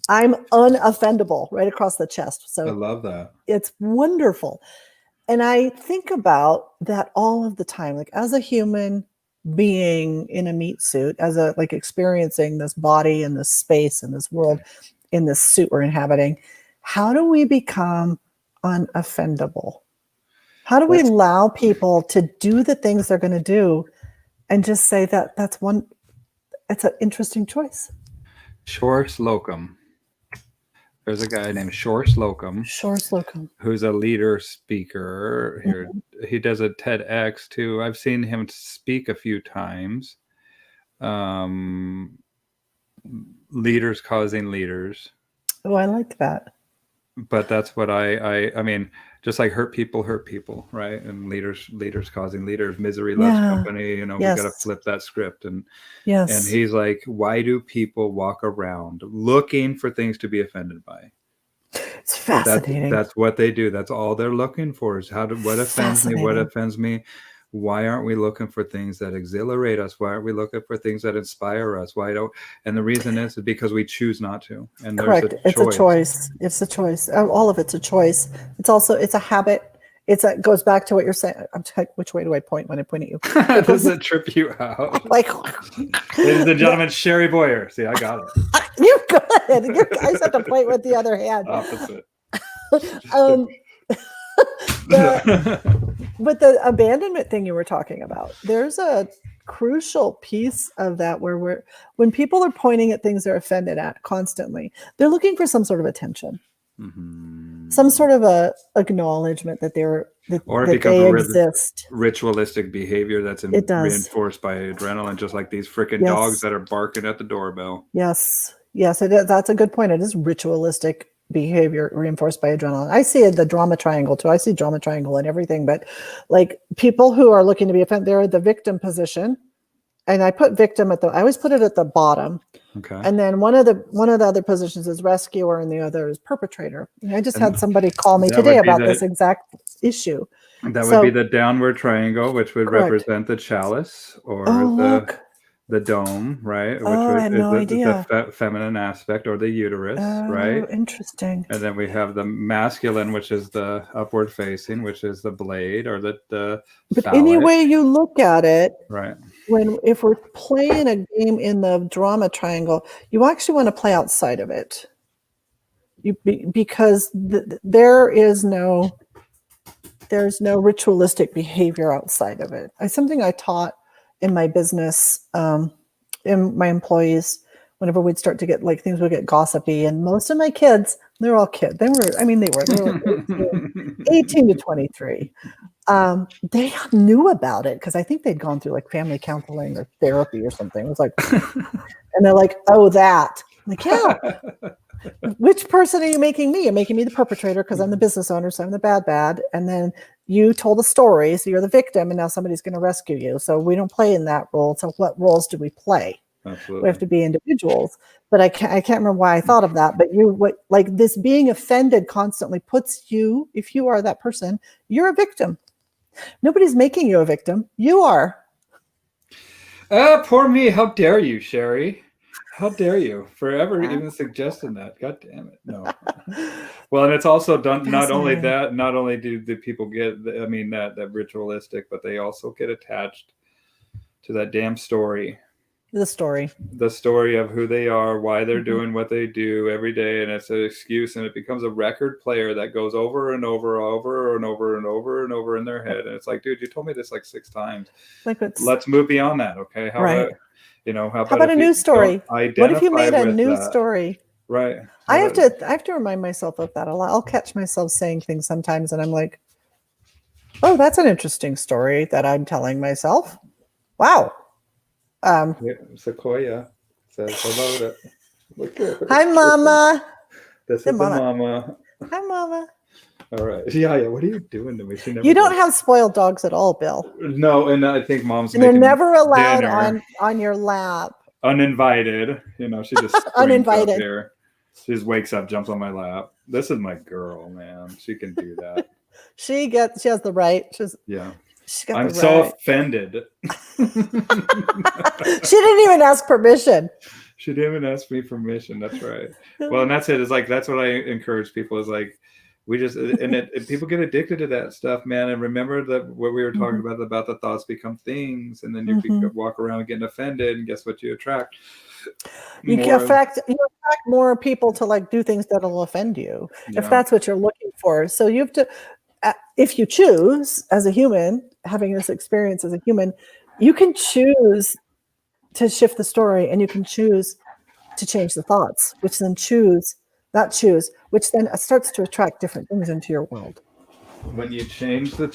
"I'm unoffendable," right across the chest. So I love that. It's wonderful. And I think about that all of the time, like as a human being in a meat suit, as a like experiencing this body and this space and this world in this suit we're inhabiting. How do we become unoffendable? How do we allow people to do the things they're going to do and just say that it's an interesting choice? Shore Slocum. There's a guy named Shore Slocum. Shore Slocum. Who's a leader speaker here. He does a TEDx too. I've seen him speak a few times. Leaders causing leaders. Oh, I like that. but that's what I mean, just like hurt people, right? And leaders causing leaders, misery loves company. You know, we got to flip that script. And he's like, why do people walk around looking for things to be offended by? It's fascinating. That's what they do. That's all they're looking for is what offends me? What offends me? Why aren't we looking for things that exhilarate us? Why aren't we looking for things that inspire us? And the reason is because we choose not to. And correct. It's a choice. It's a choice. All of it's a choice. It's a habit. It goes back to what you're saying. Which way do I point when I point at you? Does it trip you out? Like, ladies and gentlemen, Sherry Boyer. See, I got it. You're good. I just have to point with the other hand. Opposite. But the abandonment thing you were talking about, there's a crucial piece of that where when people are pointing at things they're offended at constantly, they're looking for some sort of attention, some sort of a acknowledgement that they exist. Ritualistic behavior that's reinforced by adrenaline, just like these freaking dogs that are barking at the doorbell. Yes, it is. That's a good point. It is ritualistic behavior reinforced by adrenaline. I see the drama triangle too. I see drama triangle and everything, but like people who are looking to be offended, they're in the victim position. And I put victim I always put it at the bottom. Okay. And then one of the other positions is rescuer and the other is perpetrator. And I just had somebody call me today about this exact issue. That would be the downward triangle, which would represent the chalice or the dome, right? Which I had no idea. The feminine aspect or the uterus, right? Interesting. And then we have the masculine, which is the upward facing, which is the blade or the But phallic. Any way you look at it, right? If we're playing a game in the drama triangle, you actually want to play outside of it. Because there's no ritualistic behavior outside of it. Something I taught in my business, in my employees, whenever we'd start to get things would get gossipy, and most of my kids, they're all kids. They were 18 to 23. They knew about it because I think they'd gone through family counseling or therapy or something. It was and they're like, oh, that. I'm like, yeah. Which person are you making me? You're making me the perpetrator because I'm the business owner, so I'm the bad. And then you told a story, so you're the victim, and now somebody's going to rescue you. So we don't play in that role. So what roles do we play? Absolutely. We have to be individuals. But I can't remember why I thought of that. But this being offended constantly puts you, if you are that person, you're a victim. Nobody's making you a victim. You are. Poor me. How dare you, Sherry? How dare you forever even suggesting that? God damn it. No. Well, and it's also done. Not only do the people get, that ritualistic, but they also get attached to that damn story. The story of who they are, why they're doing what they do every day. And it's an excuse, and it becomes a record player that goes over and over and over in their head. And it's like, dude, you told me this 6 times. Let's move beyond that. Okay. How about a new story? What if you made a new story? Right. I have to remind myself of that a lot. I'll catch myself saying things sometimes and I'm like, oh, that's an interesting story that I'm telling myself. Wow. Sequoia says hello to Hi, Mama. This is the mama. Hi, Mama. All right. Yeah. What are you doing to me? You don't have spoiled dogs at all, Bill. No, and I think Mom's. And they're never allowed on your lap. Uninvited. She just uninvited. Up here. She just wakes up, jumps on my lap. This is my girl, man. She can do that. She has the right. I'm so offended. She didn't even ask permission. She didn't even ask me permission. That's right. Well, and that's it. It's that's what I encourage people is we just, and people get addicted to that stuff, man. And remember that what we were talking about the thoughts become things. And then you can walk around getting offended, and guess what you attract? You attract more people to do things that'll offend you if that's what you're looking for. So you have to, if you choose as a human, having this experience as a human, you can choose to shift the story, and you can choose to change the thoughts, which then which then starts to attract different things into your world. When you change the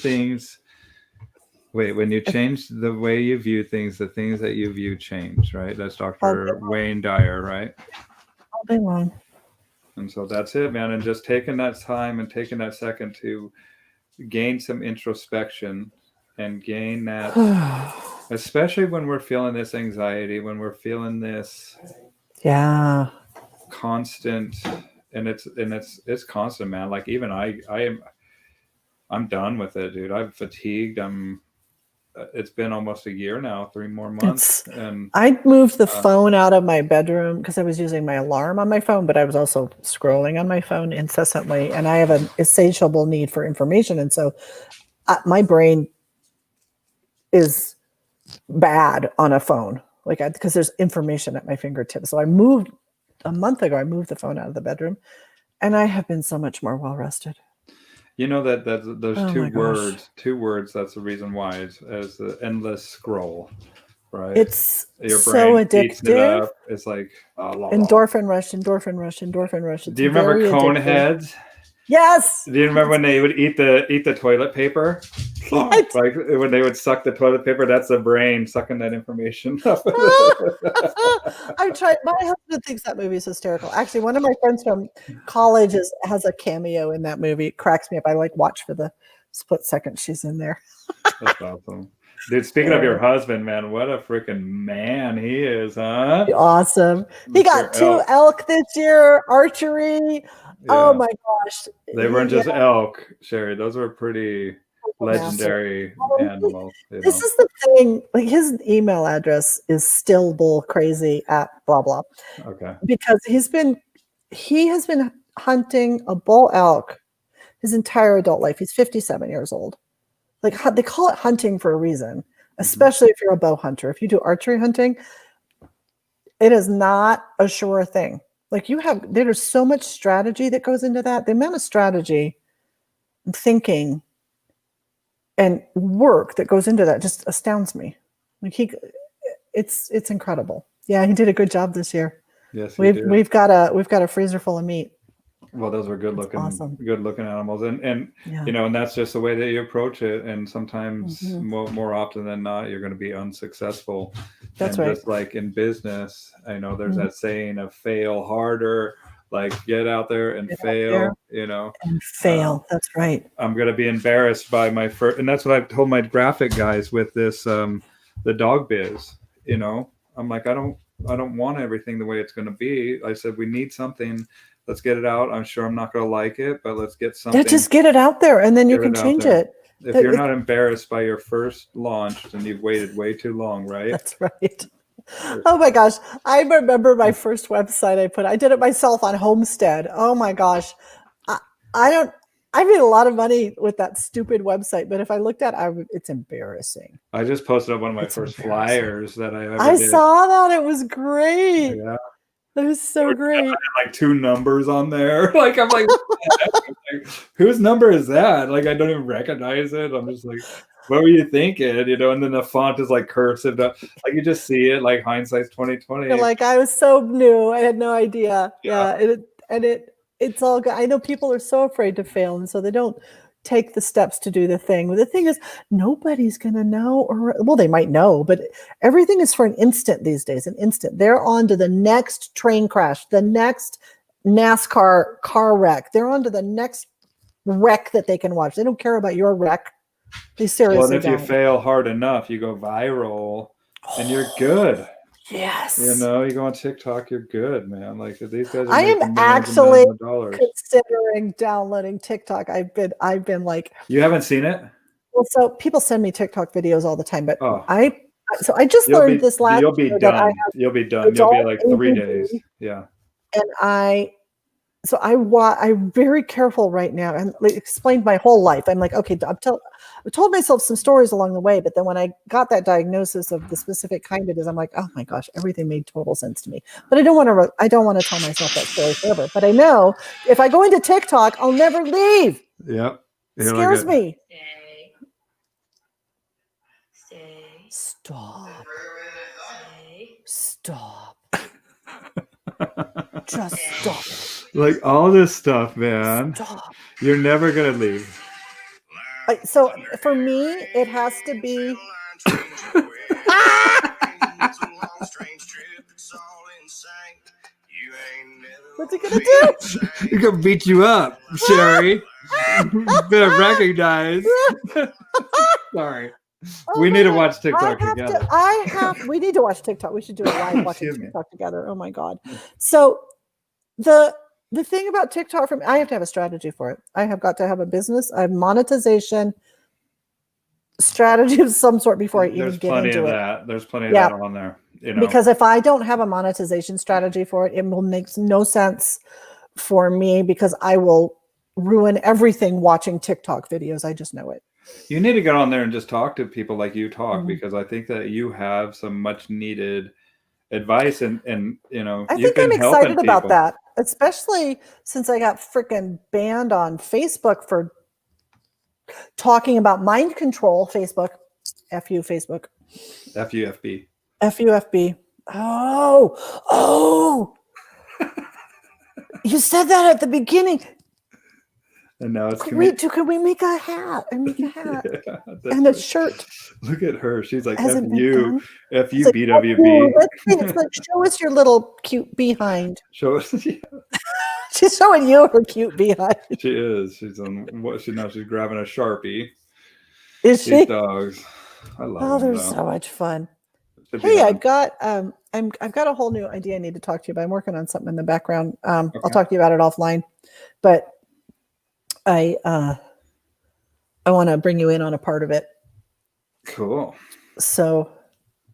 way you view things, the things that you view change, right? That's Dr. Wayne Dyer, right? All day long. And so that's it, man. And just taking that time and taking that second to gain some introspection and gain that, especially when we're feeling this anxiety, when we're feeling this constant, and it's constant, man. Like even I'm done with it, dude. I'm fatigued. It's been almost a year now, 3 more months. And I moved the phone out of my bedroom because I was using my alarm on my phone, but I was also scrolling on my phone incessantly. And I have an insatiable need for information. And so my brain is bad on a phone, because there's information at my fingertips. So a month ago, I moved the phone out of the bedroom, and I have been so much more well-rested. You know that those two words. That's the reason why it's the endless scroll, right? It's your brain so addictive. Eats it up. It's like endorphin rush. It's Do you remember Coneheads? Yes. Do you remember when they would eat the toilet paper? Like when they would suck the toilet paper, that's the brain sucking that information up. I've tried. My husband thinks that movie is hysterical. Actually, one of my friends from college has a cameo in that movie. It cracks me up. I watch for the split second she's in there. That's awesome. Dude, speaking of your husband, man, what a freaking man he is, huh? Awesome. He got 2 elk this year, archery. Yeah. Oh my gosh. They weren't just elk, Sherry. Those were pretty legendary animals. This is the thing. Like his email address is still bull crazy at blah blah. Okay. Because he has been hunting a bull elk his entire adult life. He's 57 years old. Like they call it hunting for a reason, especially if you're a bow hunter. If you do archery hunting, it is not a sure thing. Like there's so much strategy that goes into that. The amount of strategy and thinking and work that goes into that just astounds me. Like it's incredible. Yeah, he did a good job this year. Yes, we've got a freezer full of meat. Well, those were good looking animals, and yeah. And that's just the way that you approach it. And sometimes more often than not, you're going to be unsuccessful. That's and right. Just like in business, I know there's that saying of fail harder, like get out there and fail, and fail. That's right. I'm going to be embarrassed by my first, and that's what I've told my graphic guys with this, the dog biz, I'm like, I don't want everything the way it's going to be. I said, we need something. Let's get it out. I'm sure I'm not going to like it, but let's get something. Yeah, just get it out there, and then you can change it. If you're not embarrassed by your first launch, then you've waited way too long, right? That's right. Oh my gosh. I remember my first website I did it myself on Homestead. Oh my gosh. I made a lot of money with that stupid website, but if I looked at it, it's embarrassing. I just posted up one of my first flyers that I ever did. Saw that. It was great. Yeah. It was so great. I had like 2 numbers on there. Like I'm like, whose number is that? Like I don't even recognize it. I'm just like, what were you thinking? And then the font is like cursive. Like you just see it. Like hindsight's 2020. Like I was so new. I had no idea. Yeah. It's all good. I know people are so afraid to fail, and so they don't take the steps to do the thing. But the thing is, nobody's going to know, well, they might know, but everything is for an instant these days, an instant. They're on to the next train crash, the next NASCAR car wreck. They're on to the next wreck that they can watch. They don't care about your wreck. They seriously Well, and if you fail hard enough, you go viral and you're good. Yes. You go on TikTok, you're good, man. Like these guys are I am actually considering downloading TikTok. I've been like, you haven't seen it? Well, so people send me TikTok videos all the time, but I just learned this last year. You'll be done. You'll be like 3 days. Yeah. And I'm very careful right now, and explained my whole life. I'm like, okay, I told myself some stories along the way, but then when I got that diagnosis of the specific kind it is, I'm like, oh my gosh, everything made total sense to me. But I don't want to tell myself that story forever. But I know if I go into TikTok, I'll never leave. Yep. It scares me. Stay. Stop. Stop. Just stop. Like all this stuff, man. Stop. You're never gonna leave. So for me, it has to be. What's he gonna do? He's gonna beat you up, Sherry. Better recognize. Sorry. Oh we my need to God. watch TikTok together. We need to watch TikTok. We should do a live watching TikTok together. Oh my God. So the thing about TikTok I have to have a strategy for it. I have got to have a business, a monetization strategy of some sort before I even get into it. There's plenty of that on there. You know? Because if I don't have a monetization strategy for it, it will make no sense for me because I will ruin everything watching TikTok videos. I just know it. You need to get on there and just talk to people like you talk, because I think that you have some much needed advice and you know, I think I'm excited about that, especially since I got freaking banned on Facebook for talking about mind control. Facebook, F you, Facebook. FUFB. FUFB. Oh. You said that at the beginning. And now it's could we make a hat? And a shirt. Look at her. She's like, Hasn't FU like, BWB. It's like, show us your little cute behind. Show us. She's showing you her cute behind. She is. She's on what she's grabbing a Sharpie. Is she? These dogs. I love them. Oh, they're so much fun. Hey, I've got a whole new idea I need to talk to you about. I'm working on something in the background. Okay. I'll talk to you about it offline. But I want to bring you in on a part of it. Cool. So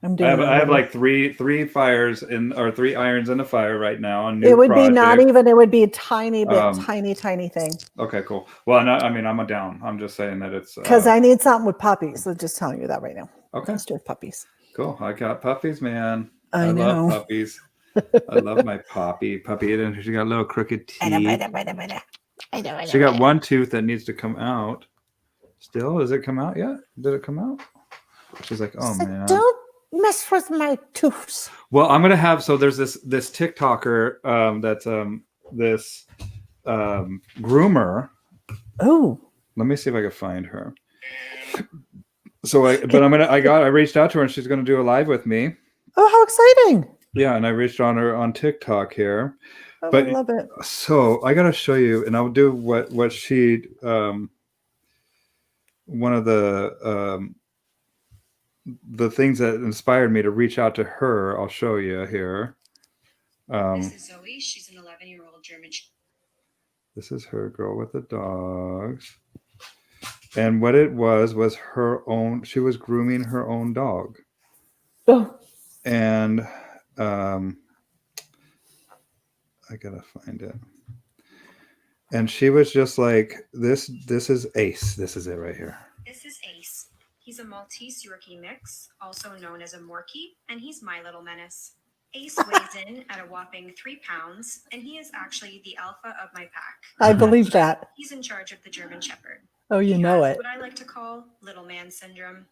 I'm doing. I have like three irons in the fire right now. On it would project. Be not even. It would be a tiny bit, tiny thing. Okay, cool. Well, I'm down. I'm just saying that it's because I need something with puppies. So just telling you that right now. Okay. Let's do with puppies. Cool. I got puppies, man. I know. love puppies. I love my puppy. And she got a little crooked teeth. I know. She got one tooth that needs to come out. Still, does it come out yet? Did it come out? She's like, oh man. Don't mess with my tooth. Well, I'm gonna have there's this TikToker that's this groomer. Oh. Let me see if I can find her. I reached out to her and she's gonna do a live with me. Oh, how exciting! Yeah, and I reached on her on TikTok here. Oh, I love it. So I gotta show you, and I'll do what she one of the things that inspired me to reach out to her. I'll show you here. This is Zoe. She's an 11-year-old German. This is her girl with the dogs. And what it was her own. She was grooming her own dog. Oh. And I gotta find it. And she was just like, this is Ace. This is it right here. This is Ace. He's a Maltese Yorkie mix, also known as a Morkie, and he's my little menace. Ace weighs in at a whopping 3 pounds, and he is actually the alpha of my pack. I believe that. He's in charge of the German Shepherd. Oh, you know it. What I like to call little man syndrome.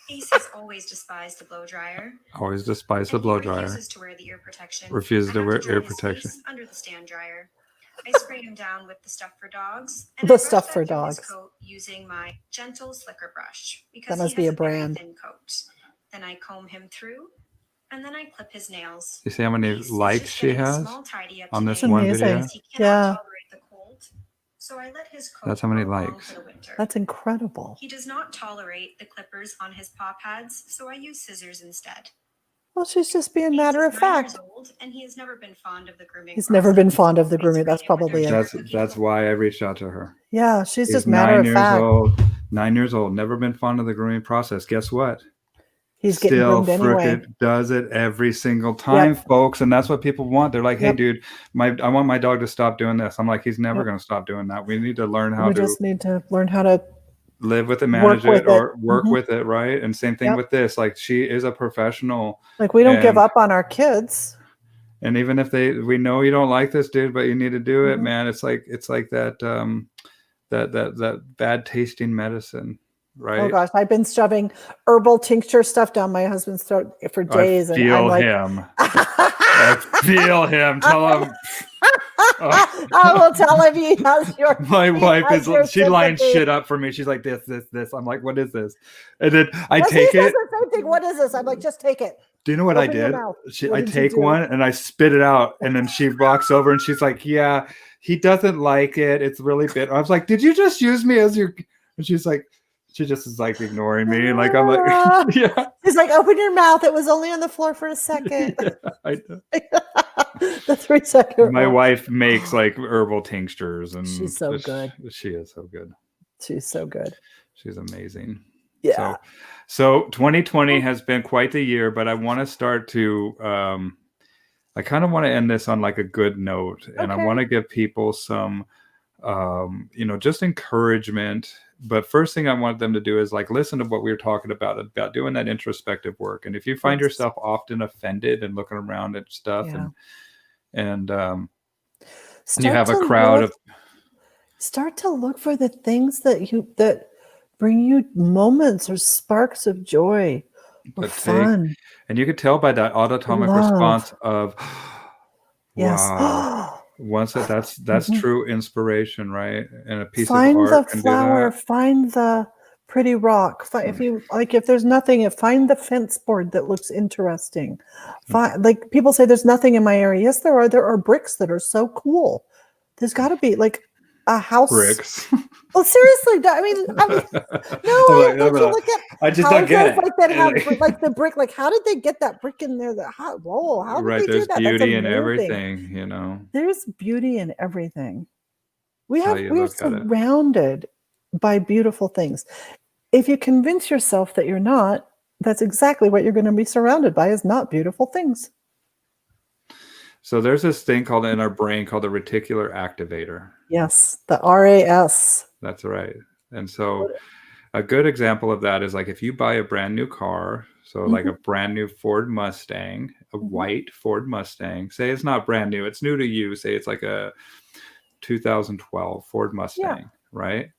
Ace has always despised the blow dryer. Refuses to wear the ear protection. Under the stand dryer. I spray him down with the Stuff for Dogs. And the Stuff for Dogs. Coat using my gentle slicker brush because that must be a brand. Thin coat. Then I comb him through, and then I clip his nails. You see how many likes she has on this one video? Yeah. So I let his coat. That's how many likes. That's incredible. He does not tolerate the clippers on his paw pads, so I use scissors instead. Well, she's just being matter of fact. And he has never been fond of the grooming. He's never been fond of the grooming. That's probably it. That's why I reached out to her. Yeah, she's just matter of fact. 9 years old, never been fond of the grooming process. Guess what? He's getting groomed anyway. Does it every single time, folks, and that's what people want. They're like, "Hey, dude, I want my dog to stop doing this." I'm like, "He's never going to stop doing that. We need to learn how to. We just need to learn how to live with it, manage it, or work with it, right?" And same thing with this. Like, she is a professional. Like, we don't give up on our kids. And even if we know you don't like this, dude, but you need to do it, man. It's like that that bad tasting medicine. Right. Oh gosh, I've been shoving herbal tincture stuff down my husband's throat for days. I feel him. I feel him. Tell him. I will tell him he has your. My wife she lines shit up for me. She's like, this. I'm like, what is this? And then I take it. The same thing. What is this? I'm like, just take it. Do you know what I did? I take one and I spit it out, and then she walks over and she's like, "Yeah, he doesn't like it. It's really bitter." I was like, "Did you just use me as your?" And she's like, she just is like ignoring me, and like I'm like, yeah. She's like, "Open your mouth. It was only on the floor for a second." Yeah, I know. The 3 second. My wife makes like herbal tinctures, and she's so good. She is so good. She's so good. She's amazing. Yeah. So 2020 has been quite the year, but I want to start to, I kind of want to end this on like a good note, and I want to give people some, just encouragement. But first thing I want them to do is like listen to what we were talking about doing that introspective work. And if you find yourself often offended and looking around at stuff, and you have a crowd of, start to look for the things that bring you moments or sparks of joy or fun. And you could tell by that autonomic response of, wow. Once that's true inspiration, right? And a piece of art. Find the flower, find the pretty rock. If there's nothing, find the fence board that looks interesting. Like people say there's nothing in my area. Yes, there are. There are bricks that are so cool. There's got to be like a house. Bricks. Well, seriously, I mean, don't you look at I just don't get it. Like that have, like the brick, like how did they get that brick in there? How did they do that? There's beauty in everything, There's beauty in everything. We're surrounded by beautiful things. If you convince yourself that you're not, that's exactly what you're going to be surrounded by, is not beautiful things. So there's this thing in our brain called the reticular activator. Yes, the RAS. That's right. And so a good example of that is like if you buy a brand new car, so like a brand new Ford Mustang, a white Ford Mustang, say it's not brand new, it's new to you, say it's like a 2012 Ford Mustang, right?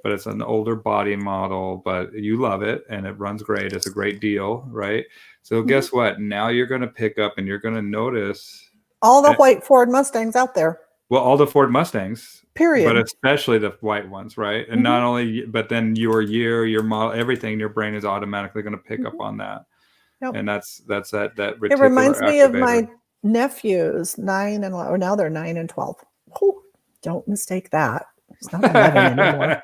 But it's an older body model, but you love it and it runs great. It's a great deal, right? So guess what? Now you're going to pick up and you're going to notice all the white Ford Mustangs out there. Well, all the Ford Mustangs, period, but especially the white ones, right? And not only, but then your year, your model, everything, your brain is automatically going to pick up on that. Yep. And that's that. It reminds me of my nephews, 9 and 11, or now they're 9 and 12. Oh, don't mistake that. It's not 11 anymore.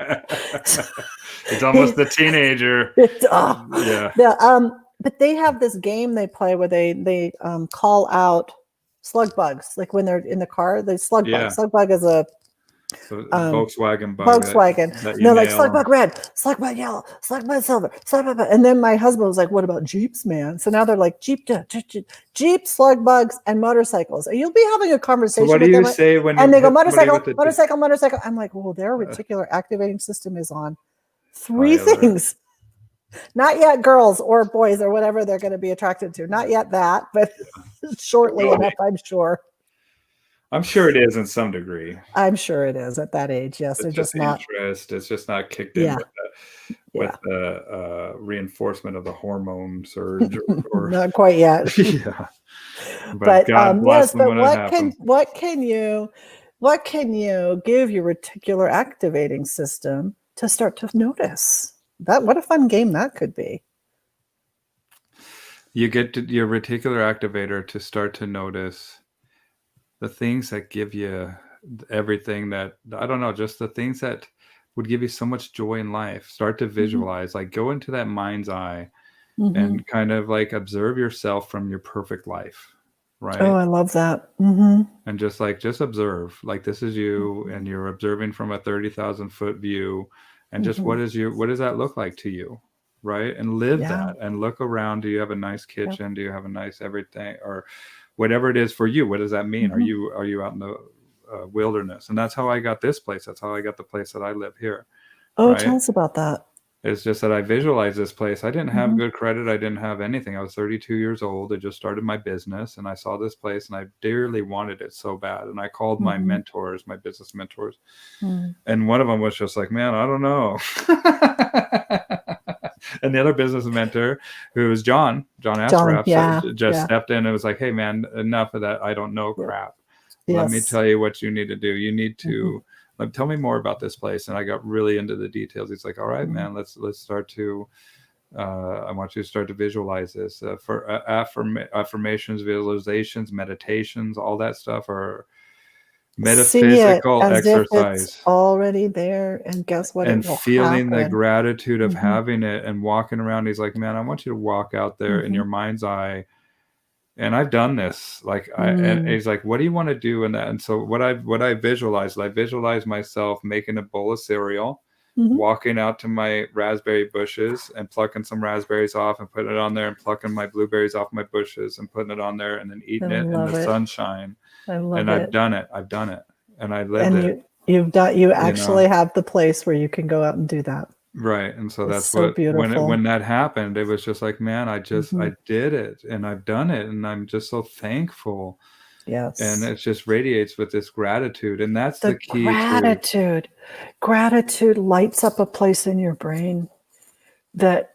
It's almost the teenager. Yeah. But they have this game they play where they call out slug bugs, like when they're in the car. They slug bug. Slug bug is a Volkswagen bug. Volkswagen. No, like slug bug red, slug bug yellow, slug bug silver, slug bug. And then my husband was like, "What about Jeeps, man?" So now they're like Jeep, slug bugs, and motorcycles. And you'll be having a conversation. So what do you say when? And they go motorcycle. I'm like, "Well, their reticular activating system is on 3 things." Not yet girls or boys or whatever they're going to be attracted to. Not yet that, but shortly enough, I'm sure. I'm sure it is in some degree. I'm sure it is at that age. Yes, it's just not interest. It's just not kicked in with the reinforcement of the hormone surge. Or not quite yet. Yeah. But God bless them when it happens. What can you give your reticular activating system to start to notice? What a fun game that could be. You get your reticular activator to start to notice the things that give you everything that, I don't know, just the things that would give you so much joy in life. Start to visualize, like go into that mind's eye and kind of like observe yourself from your perfect life. Right. Oh, I love that. And just observe, like this is you and you're observing from a 30,000 foot view. And just what does that look like to you, right? And live that and look around. Do you have a nice kitchen? Do you have a nice everything, or whatever it is for you? What does that mean? Are you out in the wilderness? And that's how I got this place. That's how I got the place that I live here. Oh, right? Tell us about that. It's just that I visualized this place. I didn't have good credit. I didn't have anything. I was 32 years old. I just started my business and I saw this place and I dearly wanted it so bad. And I called my mentors, my business mentors. And one of them was just like, man, I don't know. And the other business mentor, who was John Asraf, just stepped in and was like, hey, man, enough of that. I don't know crap. Yes. Let me tell you what you need to do. You need to tell me more about this place. And I got really into the details. He's like, all right, man, let's start to I want you to start to visualize this. For affirmations, visualizations, meditations, all that stuff are metaphysical exercise. It's already there, and guess what? And feeling happen. The gratitude of having it and walking around. He's like, man, I want you to walk out there in your mind's eye. And I've done this. Like, and he's like, what do you want to do in that? And so what I visualize myself making a bowl of cereal, walking out to my raspberry bushes and plucking some raspberries off and putting it on there, and plucking my blueberries off my bushes and putting it on there, and then eating it in the sunshine. I've done it. And I lived it. You actually have the place where you can go out and do that. Right. And so that's so beautiful. When that happened, it was just like, man, I did it, and I've done it, and I'm just so thankful. Yes. And it just radiates with this gratitude. And that's the key. Gratitude lights up a place in your brain that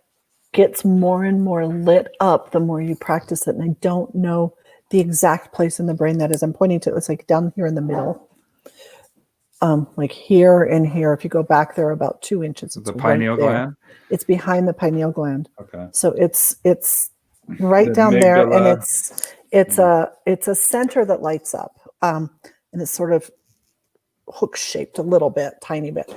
gets more and more lit up the more you practice it. And I don't know the exact place in the brain that is. I'm pointing to, it's like down here in the middle. Like here and here. If you go back there about 2 inches, the pineal gland. It's behind the pineal gland. Okay. So it's right down there, and it's a center that lights up, and it's sort of hook shaped a little bit, tiny bit.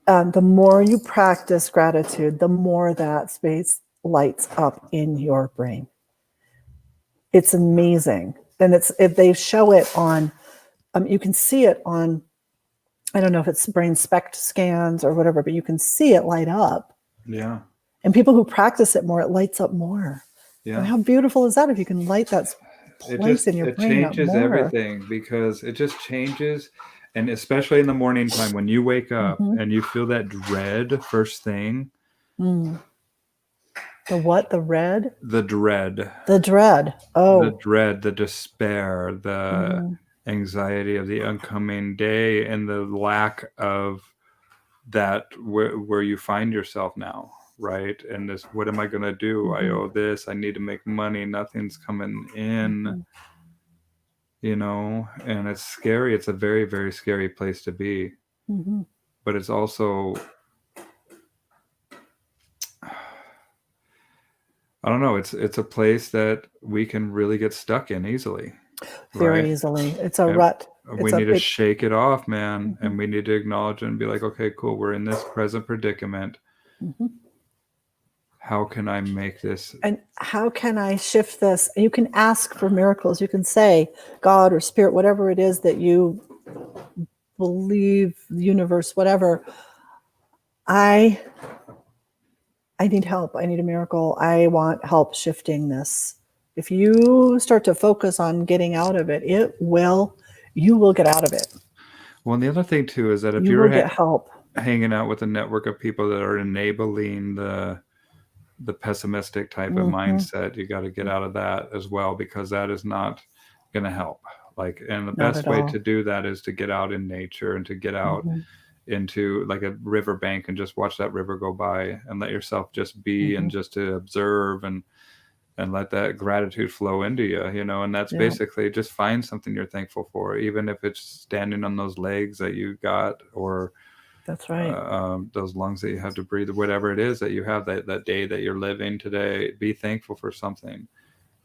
The more you practice gratitude, the more that space lights up in your brain. It's amazing, and if they show it on, you can see it on. I don't know if it's brain SPECT scans or whatever, but you can see it light up. Yeah. And people who practice it more, it lights up more. Yeah. And how beautiful is that if you can light that place in your brain up more? It changes everything, because it just changes. And especially in the morning time when you wake up and you feel that dread first thing. The what? The red? The dread. The dread. Oh. The dread, the despair, the anxiety of the oncoming day, and the lack of that where you find yourself now, right? And this, what am I going to do? I owe this. I need to make money. Nothing's coming in, and it's scary. It's a very, very scary place to be. But it's also, I don't know. It's a place that we can really get stuck in easily. Very easily. It's a rut. We need to shake it off, man. And we need to acknowledge it and be like, okay, cool. We're in this present predicament. How can I make this? And how can I shift this? You can ask for miracles. You can say, God or Spirit, whatever it is that you believe, universe, whatever. I need help. I need a miracle. I want help shifting this. If you start to focus on getting out of it, you will get out of it. Well, and the other thing too is that if you're hanging out with a network of people that are enabling the pessimistic type of mindset, you got to get out of that as well, because that is not going to help. Like, and the best way to do that is to get out in nature and to get out into like a river bank and just watch that river go by and let yourself just be and just to observe and let that gratitude flow into you, and that's basically just find something you're thankful for, even if it's standing on those legs that you got, or that's right, those lungs that you have to breathe, whatever it is that you have that day that you're living today. Be thankful for something.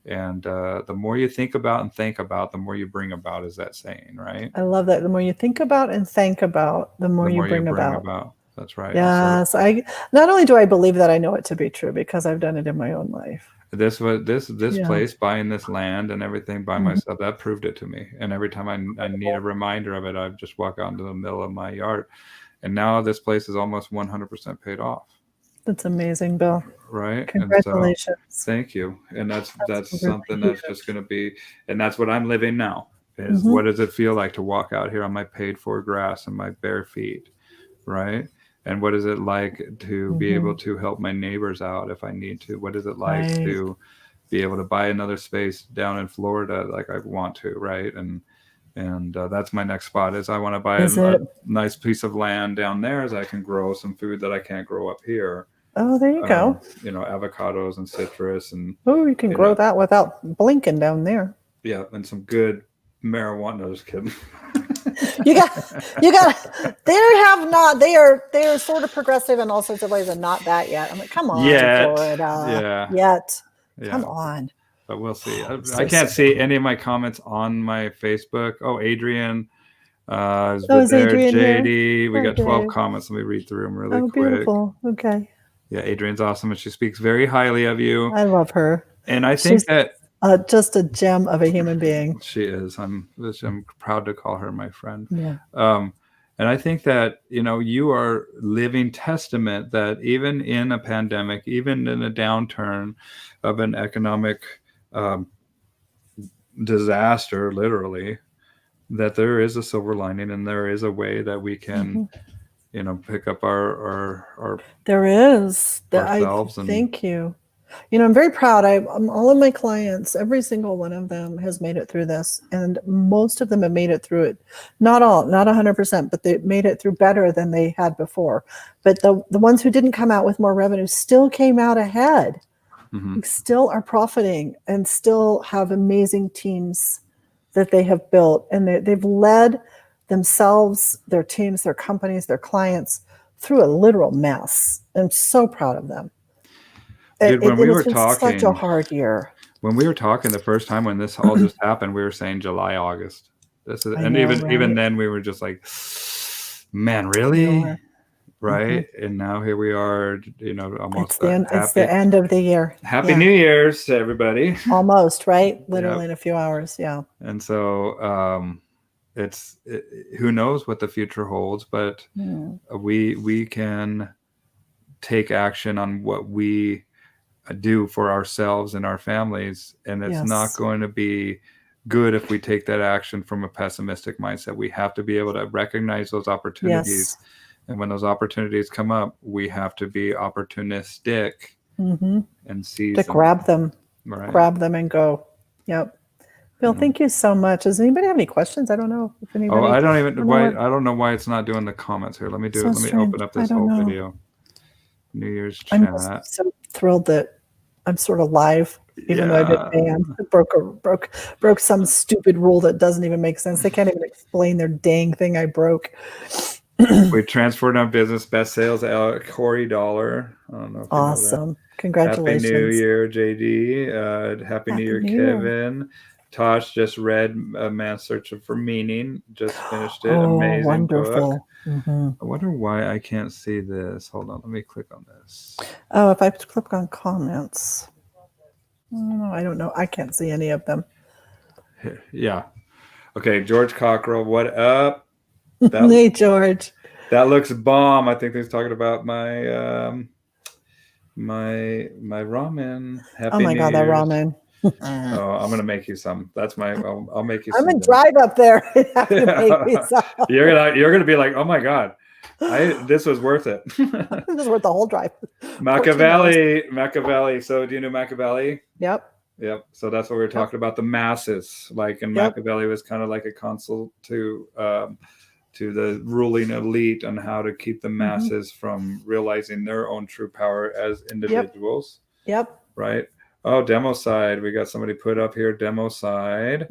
And the more you think about and think about, the more you bring about, is that saying, right? I love that. The more you think about and think about, the more you bring about. That's right. Yes. I not only do I believe that, I know it to be true because I've done it in my own life. This place, buying this land and everything by myself, that proved it to me. And every time I need a reminder of it, I just walk out into the middle of my yard. And now this place is almost 100% paid off. That's amazing, Bill. Right. Congratulations. And so, thank you. And that's something that's just going to be, and that's what I'm living now. Is what does it feel like to walk out here on my paid for grass and my bare feet, right? And what is it like to be able to help my neighbors out if I need to? What is it like to be able to buy another space down in Florida like I want to, right? And that's my next spot, is I want to buy a nice piece of land down there as I can grow some food that I can't grow up here. Oh, there you go. Avocados and citrus. And you can grow that without blinking down there. Yeah, and some good marijuana. No, just kidding. you got. They are sort of progressive in all sorts of ways, and not that yet. I'm like, come on, Florida. Yet. Come on. But we'll see. I can't see any of my comments on my Facebook. Oh, Adrian. Is there. Adrian JD. Here? We got 12 comments. Let me read through them really quick. Beautiful. Okay. Yeah, Adrian's awesome, and she speaks very highly of you. I love her. And I think that just a gem of a human being. She is. I'm proud to call her my friend. Yeah. And I think that, you are living testament that even in a pandemic, even in a downturn of an economic disaster, literally, that there is a silver lining and there is a way that we can, pick up our there is. Ourselves. Thank you. I'm very proud. All of my clients, every single one of them has made it through this, and most of them have made it through it. Not all, not 100%, but they made it through better than they had before. But the ones who didn't come out with more revenue still came out ahead, still are profiting, and still have amazing teams that they have built, and they've led themselves, their teams, their companies, their clients through a literal mess. I'm so proud of them. Dude, when we were talking, such a hard year. When we were talking the first time when this all just happened, we were saying July, August. Even then we were just like, man, really? Right? And now here we are, almost it's the end of the year. Happy New Year's to everybody. Almost, right? Literally in a few hours. Yeah. And so who knows what the future holds, but we can take action on what we do for ourselves and our families, and it's not going to be good if we take that action from a pessimistic mindset. We have to be able to recognize those opportunities, and when those opportunities come up, we have to be opportunistic and seize them. Grab them, grab them and go. Yep. Bill, thank you so much. Does anybody have any questions? I don't know if anybody. I don't know why it's not doing the comments here. Let me do it. Let me open up this whole video. New Year's chat. I'm so thrilled that I'm sort of live, even though I've been banned. I broke some stupid rule that doesn't even make sense. They can't even explain their dang thing I broke. We transferred our business best sales out Corey Dollar. I don't know if awesome. Congratulations. Happy New Year, JD. Happy New Year, Kevin. Tosh just read A Man's Search for Meaning. Just finished it. Amazing wonderful book. I wonder why I can't see this. Hold on, let me click on this. Oh, if I click on comments. I don't know. I can't see any of them. Yeah. Okay, George Cockrell, what up? Hey, George. That looks bomb. I think he's talking about my my ramen. Happy New God, that ramen. I'm gonna make you some. That's I'll make you some. I'm gonna drive up there and have to make me some. You're gonna be like, oh my God, this was worth it. This was worth the whole drive. Machiavelli. So do you know Machiavelli? Yep. So that's what we were talking about, the masses. And Machiavelli was kind of like a consul to the ruling elite on how to keep the masses from realizing their own true power as individuals. Yep. Right. Oh, demo side. We got somebody put up here. Demo side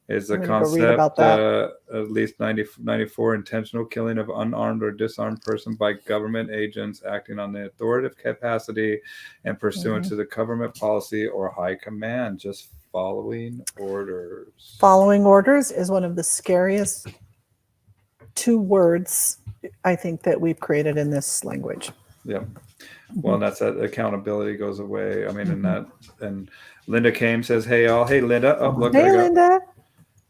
is the concept, at least 94 intentional killing of unarmed or disarmed person by government agents acting on the authoritative capacity and pursuant to the government policy or high command, just following orders. Following orders is one of the scariest 2 words I think that we've created in this language. Yeah. Well, that's that accountability goes away. I mean, and Linda Kame says, "Hey, all." Hey, Linda. Oh, look. Hey, Linda.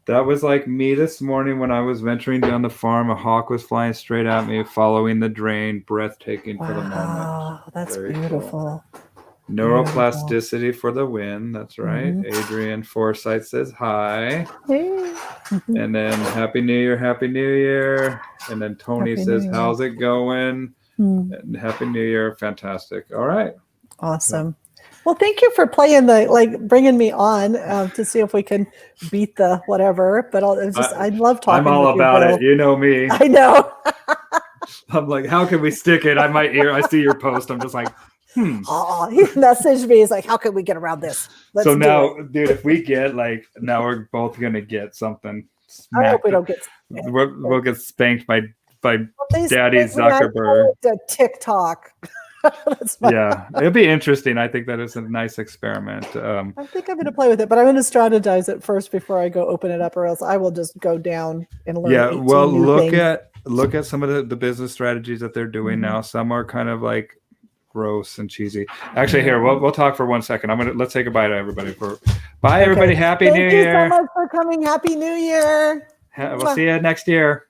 That was like me this morning when I was venturing down the farm. A hawk was flying straight at me, following the drain. Breathtaking for the moment. Wow, that's very beautiful. Cool. Neuroplasticity for the win. That's right. Adrian Forsyth says hi. Hey. And then Happy New Year, Happy New Year. And then Tony says, how's it going? And Happy New Year. Fantastic. All right. Awesome. Well, thank you for playing bringing me on to see if we can beat the whatever. But I love talking. I'm all about it. You know me. I know. I'm like, how can we stick it? I see your post. I'm just like, He messaged me. He's like, how can we get around this? Dude, if we get now we're both gonna get something. I hope we don't get. we'll get spanked by Daddy Zuckerberg. TikTok. Yeah, it'd be interesting. I think that is a nice experiment. I think I'm going to play with it, but I'm going to strategize it first before I go open it up, or else I will just go down and learn. Yeah, well, look at some of the business strategies that they're doing now. Some are kind of like gross and cheesy. Actually, here we'll talk for 1 second. Let's say goodbye to everybody. Bye, everybody. Happy New Year. Thank you so much for coming. Happy New Year. We'll see you next year.